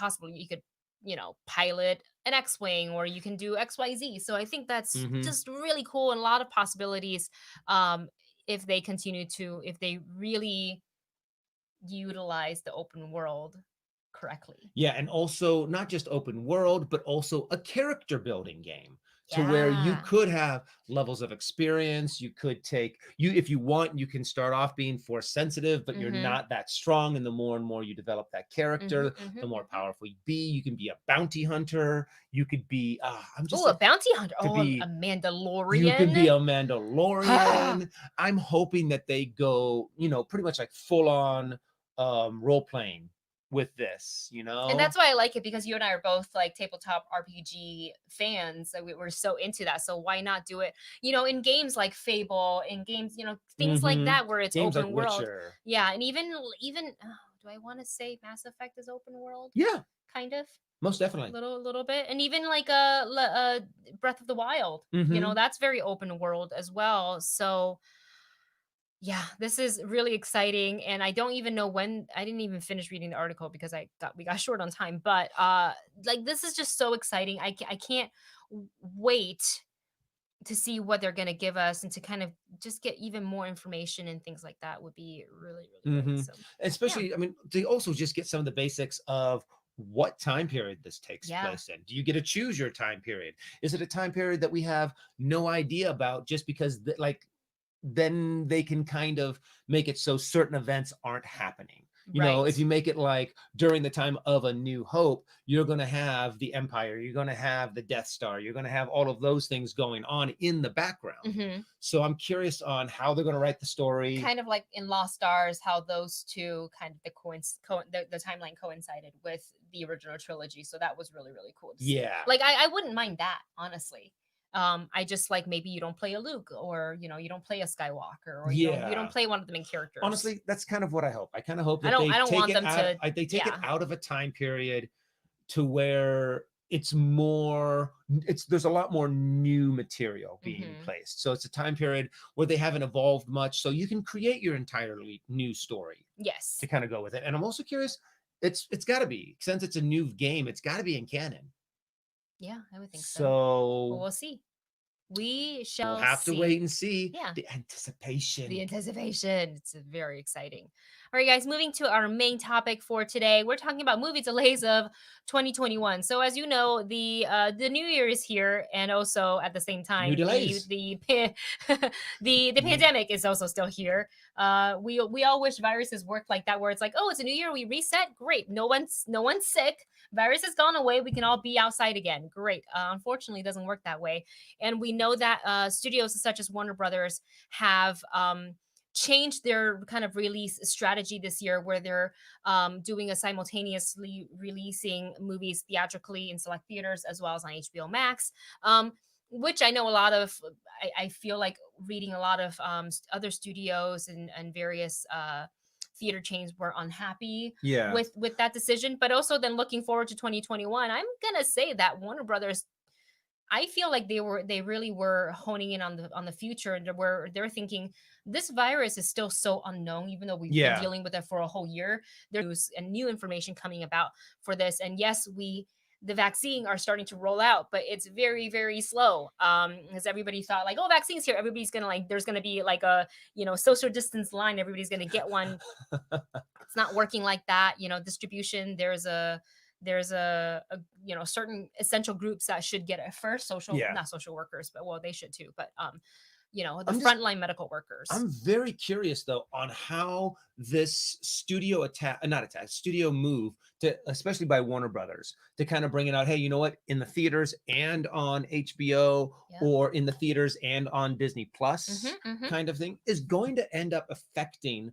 pilot an X-wing, or you can do XYZ. So I think that's just really cool, and a lot of possibilities. If they really utilize the open world correctly. Yeah, and also not just open world, but also a character building game, to where you could have levels of experience. You could if you want, you can start off being force sensitive, but you're not that strong. And the more and more you develop that character, the more powerful you be. You can be a bounty hunter. You could be, a bounty hunter. A Mandalorian. You can be a Mandalorian. I'm hoping that they go, pretty much like full on role playing with this, And that's why I like it, because you and I are both like tabletop RPG fans. So we're so into that. So why not do it, in games like Fable, in games, things like that, where it's games open like world. Witcher. Yeah, and even do I want to say Mass Effect is open world? Yeah, kind of. Most definitely. Little bit. And even like a Breath of the Wild, that's very open world as well. So yeah, this is really exciting. And I don't even know when. I didn't even finish reading the article because we got short on time. But like, this is just so exciting. I can't wait to see what they're going to give us, and to kind of just get even more information and things like that would be really, really great. So, especially, I mean, to also just get some of the basics of what time period this takes Yeah. place in. Do you get to choose your time period? Is it a time period that we have no idea about just because like then they can kind of make it so certain events aren't happening. You know, if Right. you make it like during the time of A New Hope, you're going to have the Empire, you're going to have the Death Star, you're going to have all of those things going on in the background. Hmm. So I'm curious on how they're going to write the story. Kind of like in Lost Stars, how those two kind of the timeline coincided with the original trilogy. So that was really, really cool to see. Yeah. Like I wouldn't mind that, honestly. I just like maybe you don't play a Luke, or you don't play a Skywalker, or you don't Yeah. play one of the main characters. Honestly, that's kind of what I hope. I kind of hope I that don't they I don't take want it them out. to, They take it yeah. out of a time period to where it's more. It's there's a lot more new material being Mhm. placed. So it's a time period where they haven't evolved much. So you can create your entirely new story Yes. to kind of go with it. And I'm also curious. It's got to be, since it's a new game. It's got to be in canon. Yeah, I would think so. Well, So we'll see. We we'll shall have to see. wait and see. Yeah. The anticipation. The anticipation. It's very exciting. All right, guys, moving to our main topic for today. We're talking about movie delays of 2021. So as you know, the new year is here, and also at the same New time, delays. the pandemic is also still here. We all wish viruses worked like that, where it's like, oh, it's a new year, we reset. Great. No one's sick. Virus has gone away. We can all be outside again. Great. Unfortunately, it doesn't work that way. And we know that studios such as Warner Brothers have changed their kind of release strategy this year, where they're doing a simultaneously releasing movies theatrically in select theaters as well as on HBO Max. Which I know a lot of, I feel like reading a lot of other studios and various theater chains were unhappy Yeah. with that decision. But also then looking forward to 2021, I'm gonna say that Warner Brothers, I feel like they really were honing in on the future, and they're thinking this virus is still so unknown, even though we've been Yeah. dealing with it for a whole year. There's and new information coming about for this, and yes, the vaccine are starting to roll out, but it's very, very slow. Because everybody thought like, oh, vaccines here, everybody's gonna like, there's gonna be like a social distance line, everybody's gonna get one. It's not working like that. Distribution, there's a certain essential groups that should get it first. Yeah. Not social workers, but well, they should too, but the I'm just frontline medical workers. I'm very curious though on how this studio studio move to, especially by Warner Brothers, to kind of bring it out. Hey, you know what? In the theaters and on HBO, Yeah. or in the theaters and on Disney Plus, Mhm. kind of thing, is going to end up affecting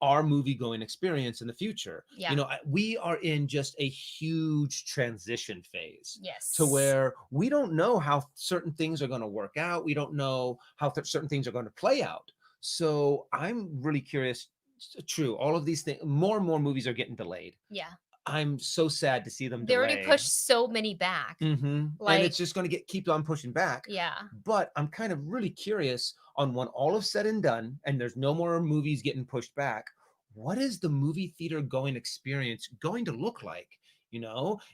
our movie going experience in the future. Yeah. You know, we are in just a huge transition phase Yes. to where we don't know how certain things are going to work out. We don't know how certain things are going to play out. So I'm really curious. True, all of these things, more and more movies are getting delayed. Yeah. I'm so sad to see them They already delay. pushed so many back. And it's just going to keep on pushing back. Yeah. But I'm kind of really curious on, when all is said and done and there's no more movies getting pushed back, what is the movie theater going experience going to look like?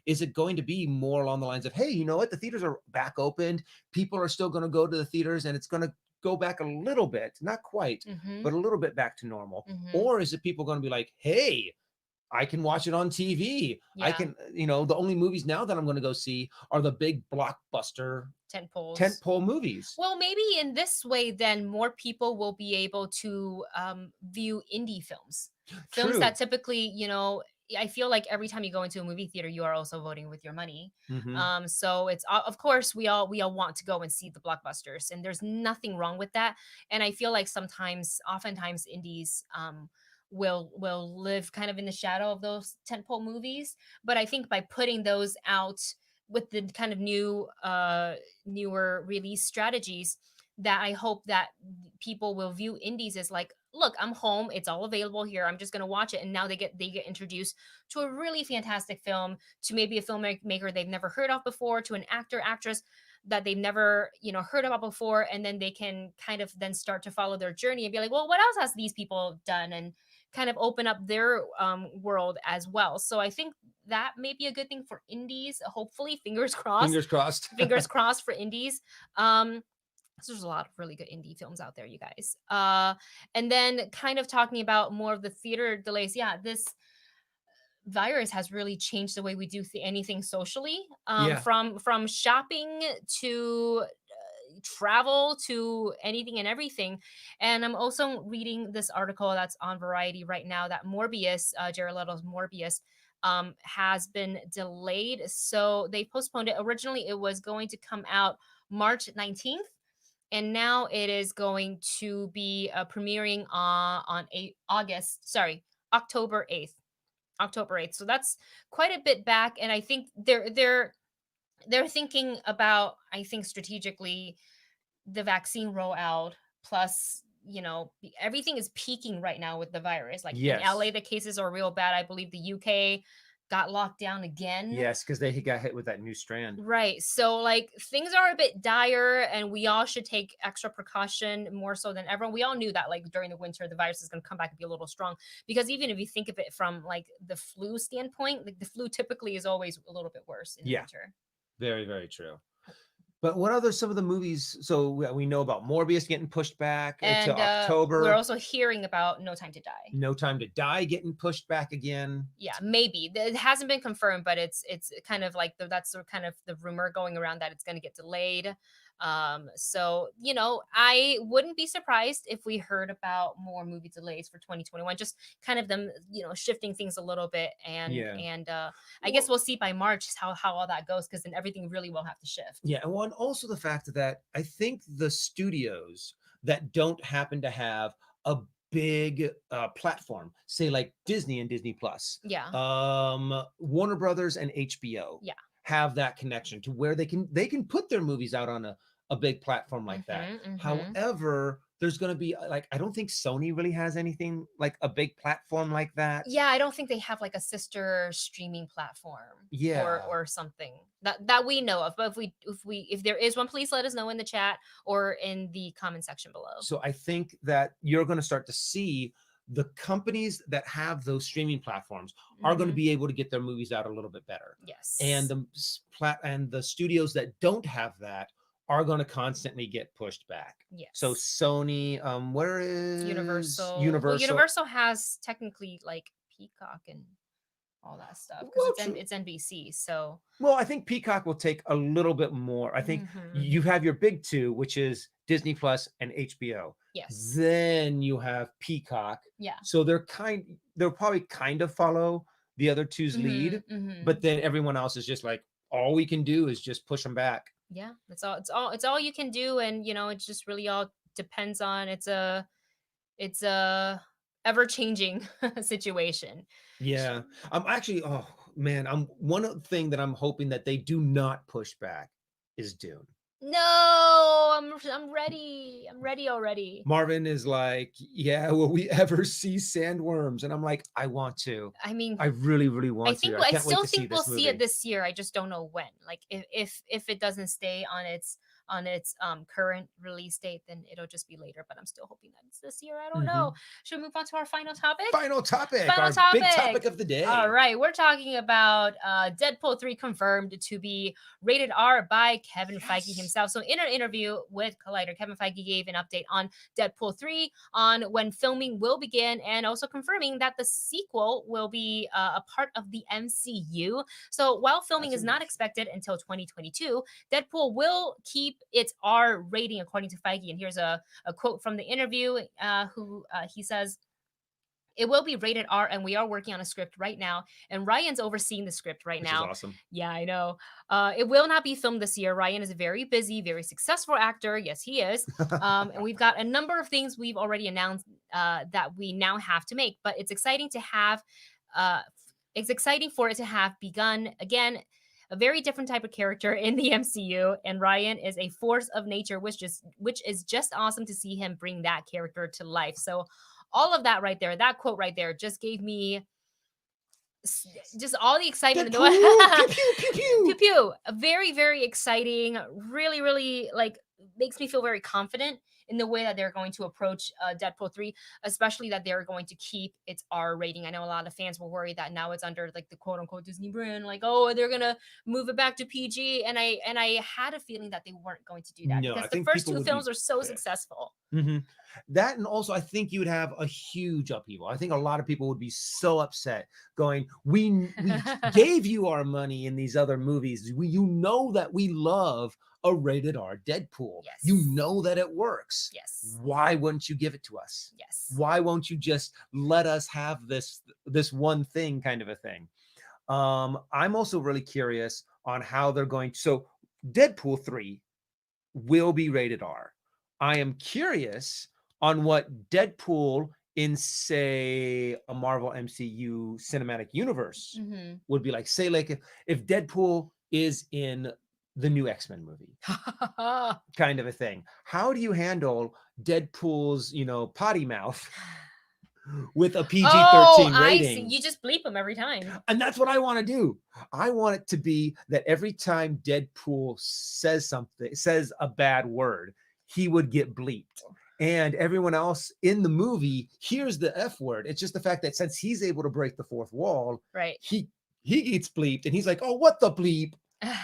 Is it going to be more along the lines of, hey, you know what? The theaters are back opened. People are still going to go to the theaters, and it's going to go back a little bit, not quite, but a little bit back to normal. Or is it people going to be like, hey, I can watch it on TV. I Yeah. can, the only movies now that I'm going to go see are the big blockbuster tentpole movies. Well, maybe in this way, then more people will be able to view indie films. Films True. that typically, I feel like every time you go into a movie theater, you are also voting with your money. So it's of course we all want to go and see the blockbusters, and there's nothing wrong with that. And I feel like oftentimes indies will live kind of in the shadow of those tentpole movies. But I think by putting those out with the kind of newer release strategies, that I hope that people will view indies as like, look, I'm home, it's all available here, I'm just going to watch it. And now they get introduced to a really fantastic film, to maybe a filmmaker they've never heard of before, to an actress that they've never heard about before, and then they can kind of then start to follow their journey and be like, well, what else has these people done, and kind of open up their world as well. So I think that may be a good thing for indies. Hopefully, fingers crossed. Fingers crossed. Fingers crossed for indies. There's a lot of really good indie films out there, you guys. And then kind of talking about more of the theater delays. Yeah, this virus has really changed the way we do anything socially, Yeah. from shopping to travel to anything and everything. And I'm also reading this article that's on Variety right now that Morbius, Jared Leto's Morbius, has been delayed. So they postponed it. Originally, it was going to come out March 19th. And now it is going to be premiering on October 8th. October 8th. So that's quite a bit back. And I think they're thinking about, I think, strategically, the vaccine rollout, plus, everything is peaking right now with the virus. Like in LA, Yes. the cases are real bad. I believe the UK got locked down again. Yes, because they got hit with that new strand. Right. So like things are a bit dire, and we all should take extra precaution more so than ever. We all knew that like during the winter the virus is going to come back and be a little strong, because even if you think of it from like the flu standpoint, like the flu typically is always a little bit worse in the winter. Very, very true. But what other some of the movies? So we know about Morbius getting pushed back And to October. we're also hearing about No Time to Die. No Time to Die getting pushed back again. Yeah, maybe it hasn't been confirmed, but it's kind of like that's kind of the rumor going around that it's going to get delayed. So I wouldn't be surprised if we heard about more movie delays for 2021. Just kind of them, shifting things a little bit, and I guess we'll see by March how all that goes, because then everything really will have to shift. Yeah, and also the fact that I think the studios that don't happen to have a big platform, say like Disney and Disney Plus, Warner Brothers and HBO, have that connection to where they can put their movies out on a big platform like that. However, there's going to be like, I don't think Sony really has anything like a big platform like that. Yeah, I don't think they have like a sister streaming platform, or something that we know of. But if there is one, please let us know in the chat or in the comment section below. So I think that you're going to start to see the companies that have those streaming platforms are going to be able to get their movies out a little bit better. Yes. And the studios that don't have that are going to constantly get pushed back. Yes. So Sony, where is Universal? Universal. Well, Universal has technically like Peacock and all that stuff, because it's NBC. So I think Peacock will take a little bit more. I think you have your big two, which is Disney Plus and HBO. Yes. Then you have Peacock. Yeah. So they'll probably kind of follow the other two's lead, but then everyone else is just like, all we can do is just push them back. Yeah, it's all you can do, and it just really all depends on it's a ever-changing situation. Yeah. I'm actually, oh man, one thing that I'm hoping that they do not push back is Dune. No, I'm ready. I'm ready already. Marvin is like, yeah, will we ever see sandworms? And I'm like, I want to. I mean, I really, really want to. I still think we'll see it this year. I just don't know when. Like if it doesn't stay on its current release date, then it'll just be later. But I'm still hoping that it's this year. I don't know. Should we move on to our final topic? Final topic. Big topic of the day. All right, we're talking about Deadpool 3 confirmed to be rated R by Kevin Feige himself. So in an interview with Collider, Kevin Feige gave an update on Deadpool 3, on when filming will begin, and also confirming that the sequel will be a part of the MCU. So while filming is not expected until 2022, Deadpool will keep its R rating according to Feige. And here's a quote from the interview. He says, "It will be rated R, and we are working on a script right now. And Ryan's overseeing the script right now." Which is awesome. Yeah, I know. It will not be filmed this year. Ryan is a very busy, very successful actor. Yes, he is. And we've got a number of things we've already announced that we now have to make. But it's exciting to have. It's exciting for it to have begun again. A very different type of character in the MCU, and Ryan is a force of nature, which is just awesome to see him bring that character to life. So all of that right there, that quote right there, just gave me just all the excitement. Pew, pew, pew, pew. Pew, pew. Very, very exciting. Really, really like makes me feel very confident in the way that they're going to approach Deadpool 3, especially that they're going to keep its R rating. I know a lot of fans were worried that now it's under like the quote unquote Disney brand, like, oh, they're gonna move it back to PG. And I had a feeling that they weren't going to do that, because the first two films are so successful. hmm That, and also I think you would have a huge upheaval. I think a lot of people would be so upset, going, "We gave you our money in these other movies. You know that we love a rated R Deadpool. You Yes. know that it works. Yes. Why wouldn't you give it to us? Yes. Why won't you just let us have this one thing, kind of a thing?" I'm also really curious on how they're going. So Deadpool 3 will be rated R. I am curious on what Deadpool in, say, a Marvel MCU cinematic universe Mm-hmm. would be like. Say, like if Deadpool is in the new X-Men movie, kind of a thing. How do you handle Deadpool's, potty mouth with a Oh, PG-13 I see. rating? You just bleep them every time. And that's what I want to do. I want it to be that every time Deadpool says something, says a bad word, he would get bleeped. And everyone else in the movie hears the F word. It's just the fact that since he's able to break the fourth wall, Right. he gets bleeped and he's like, "Oh, what the bleep?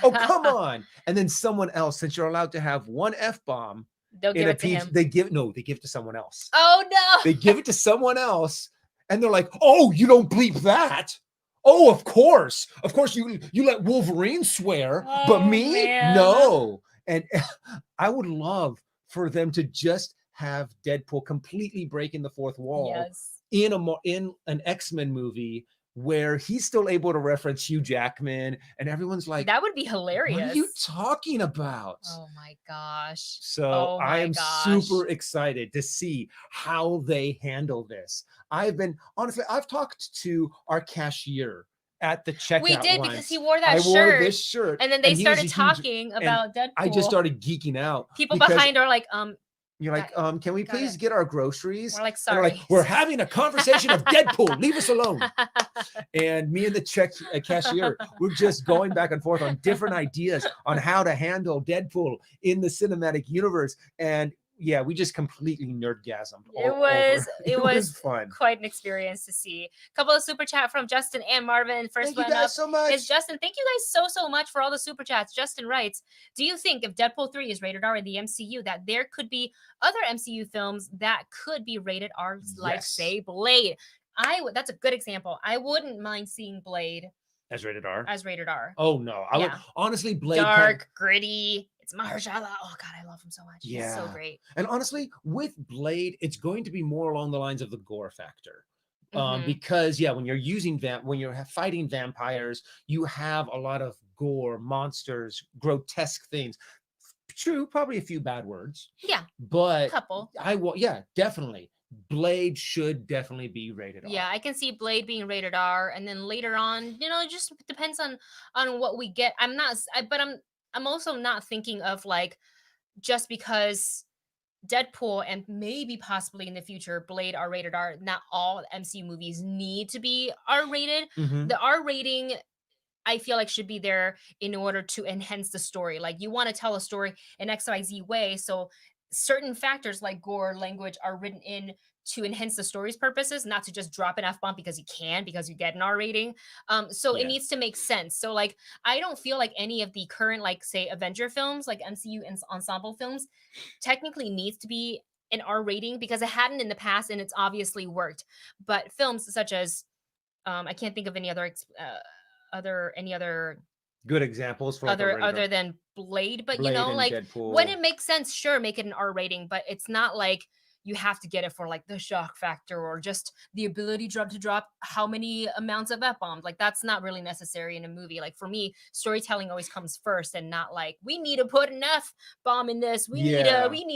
Oh, come on." And then someone else, since you're allowed to have one F bomb They'll in give a it to PG, him. they give it to someone else. Oh no. They give it to someone else, and they're like, "Oh, you don't bleep that? Oh, of course you let Wolverine swear, but Oh me, man. no." And I would love for them to just have Deadpool completely breaking the fourth wall Yes. in an X-Men movie where he's still able to reference Hugh Jackman, and everyone's like, That would be "What are you hilarious. talking about?" Oh my gosh. So Oh I my am gosh. super excited to see how they handle this. I've talked to our cashier at the checkout We did once. because he wore that I wore shirt. this shirt, And then they he was a started huge, talking and about I just Deadpool. started geeking out People because behind are like, you're like, "Can we got please it. get our groceries?" We're like, And they're like, sorry. "We're having a conversation of Deadpool. Leave us alone." And me and the cashier, we're just going back and forth on different ideas on how to handle Deadpool in the cinematic universe. And yeah, we just completely nerdgasmed. It was fun. quite an experience to see. A couple of super chat from Justin and Marvin. First Thank you one up guys so much. is Justin. Thank you guys so much for all the super chats. Justin writes, "Do you think if Deadpool 3 is rated R in the MCU that there could be other MCU films that could be rated R, like Yes. say Blade?" That's a good example. I wouldn't mind seeing Blade As rated R. as rated R. Oh no, I would Yeah. honestly, Blade Dark, gritty. It's Mahershala. Oh god, I love him so much. He's so Yeah. great. And honestly, with Blade, it's going to be more along the lines of the gore factor. Mhm. Because when you're when you're fighting vampires, you have a lot of gore, monsters, grotesque things. True, probably a few bad words, Yeah, but couple. yeah, definitely. Blade should definitely be rated R. Yeah, I can see Blade being rated R, and then later on, it just depends on what we get. But I'm also not thinking of like just because Deadpool and maybe possibly in the future Blade are rated R. Not all MCU movies need to be R rated. Mhm. The R rating, I feel like, should be there in order to enhance the story. Like you want to tell a story in XYZ way, so certain factors like gore, language are written in to enhance the story's purposes, not to just drop an F bomb because you can, because you get an R rating. So it Yeah. needs to make sense. So like I don't feel like any of the current, like say Avenger films, like MCU and ensemble films, technically needs to be an R rating because it hadn't in the past and it's obviously worked. But films such as I can't think of any other any other Good examples for like a rated other R. than Blade, but Blade and like Deadpool. when it makes sense, sure, make it an R rating, but it's not like you have to get it for like the shock factor or just the ability to drop how many amounts of F bombs. Like that's not really necessary in a movie. Like for me, storytelling always comes first and not like we need to put an F bomb in this. We need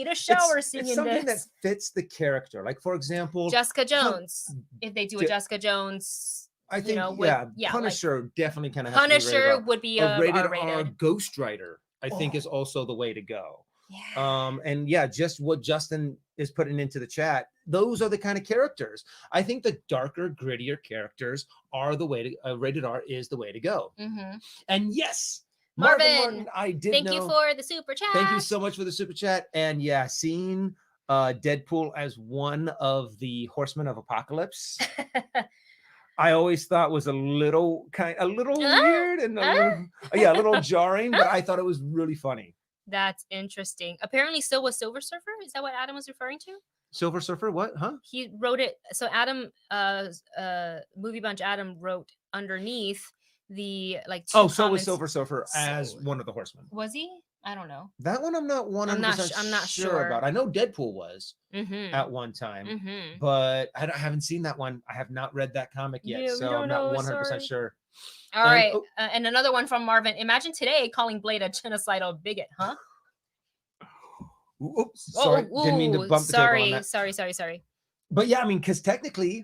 a shower scene it's in something this. that fits the character. Like for example, Jessica Jones. If they do a Jessica Jones, I think like Punisher definitely kind of has to be rated Punisher R. would be A rated R R-rated. Ghost Rider, I think, is also the way to go. Yeah. And yeah, just what Justin is putting into the chat, those are the kind of characters. I think the darker, grittier characters are the way to rated R is the way to go. Mm-hmm. And yes, Marvin, I did thank know. you for the super chat. Thank you so much for the super chat. And yeah, seeing Deadpool as one of the Horsemen of Apocalypse, I always thought was a little weird and a little jarring, but I thought it was really funny. That's interesting. Apparently, so was Silver Surfer. Is that what Adam was referring to? Silver Surfer, what? Huh? He wrote it. So Adam, Movie Bunch Adam wrote underneath the like two Oh, so was comments. Silver Surfer as So- one of the Horsemen. Was he? I don't know. That one I'm not 100% I'm not sure sure. about. I know Deadpool was Mm-hmm. at one time, Mm-hmm. but haven't seen that one. I have not read that comic yet, Yeah, we so don't I'm not know, 100% sorry. sure. All And- right. oh. And another one from Marvin. Imagine today calling Blade a genocidal bigot, huh? Oops, sorry, didn't mean to bump the table on that. Sorry. But yeah, I mean, because technically,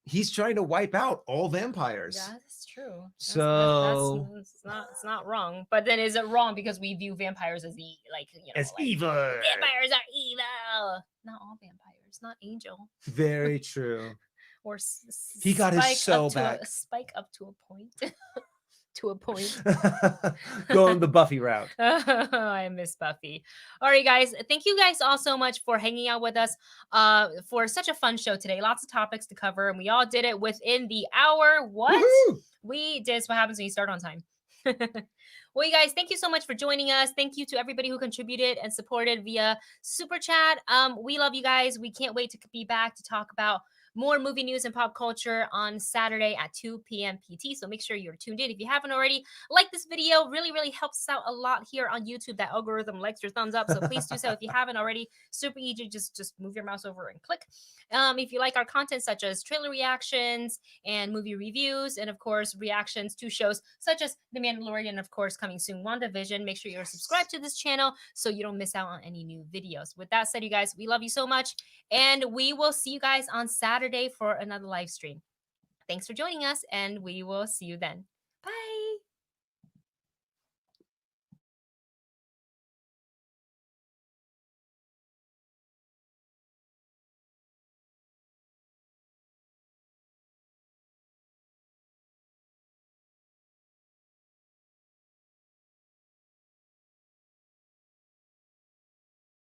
he's trying to wipe out all vampires. Yeah, that's true. So it's not wrong. But then is it wrong because we view vampires as as evil? Vampires are evil. Not all vampires. Not Angel. Very true. Or He got his soul up to back. a Spike up to a point. To a point. Going the Buffy route. I miss Buffy. All right, guys. Thank you guys all so much for hanging out with us for such a fun show today. Lots of topics to cover, and we all did it within the hour. What? Woohoo! We did. What happens when you start on time. Well, you guys, thank you so much for joining us. Thank you to everybody who contributed and supported via Super Chat. We love you guys. We can't wait to be back to talk about more movie news and pop culture on Saturday at 2 p.m. PT. So make sure you're tuned in. If you haven't already, like this video. Really, really helps us out a lot here on YouTube. That algorithm likes your thumbs up. So please do so. If you haven't already, super easy. Just move your mouse over and click. If you like our content, such as trailer reactions and movie reviews, and of course, reactions to shows such as The Mandalorian, of course, coming soon, WandaVision, make sure you're subscribed to this channel so you don't miss out on any new videos. With that said, you guys, we love you so much. And we will see you guys on Saturday for another live stream. Thanks for joining us, and we will see you then.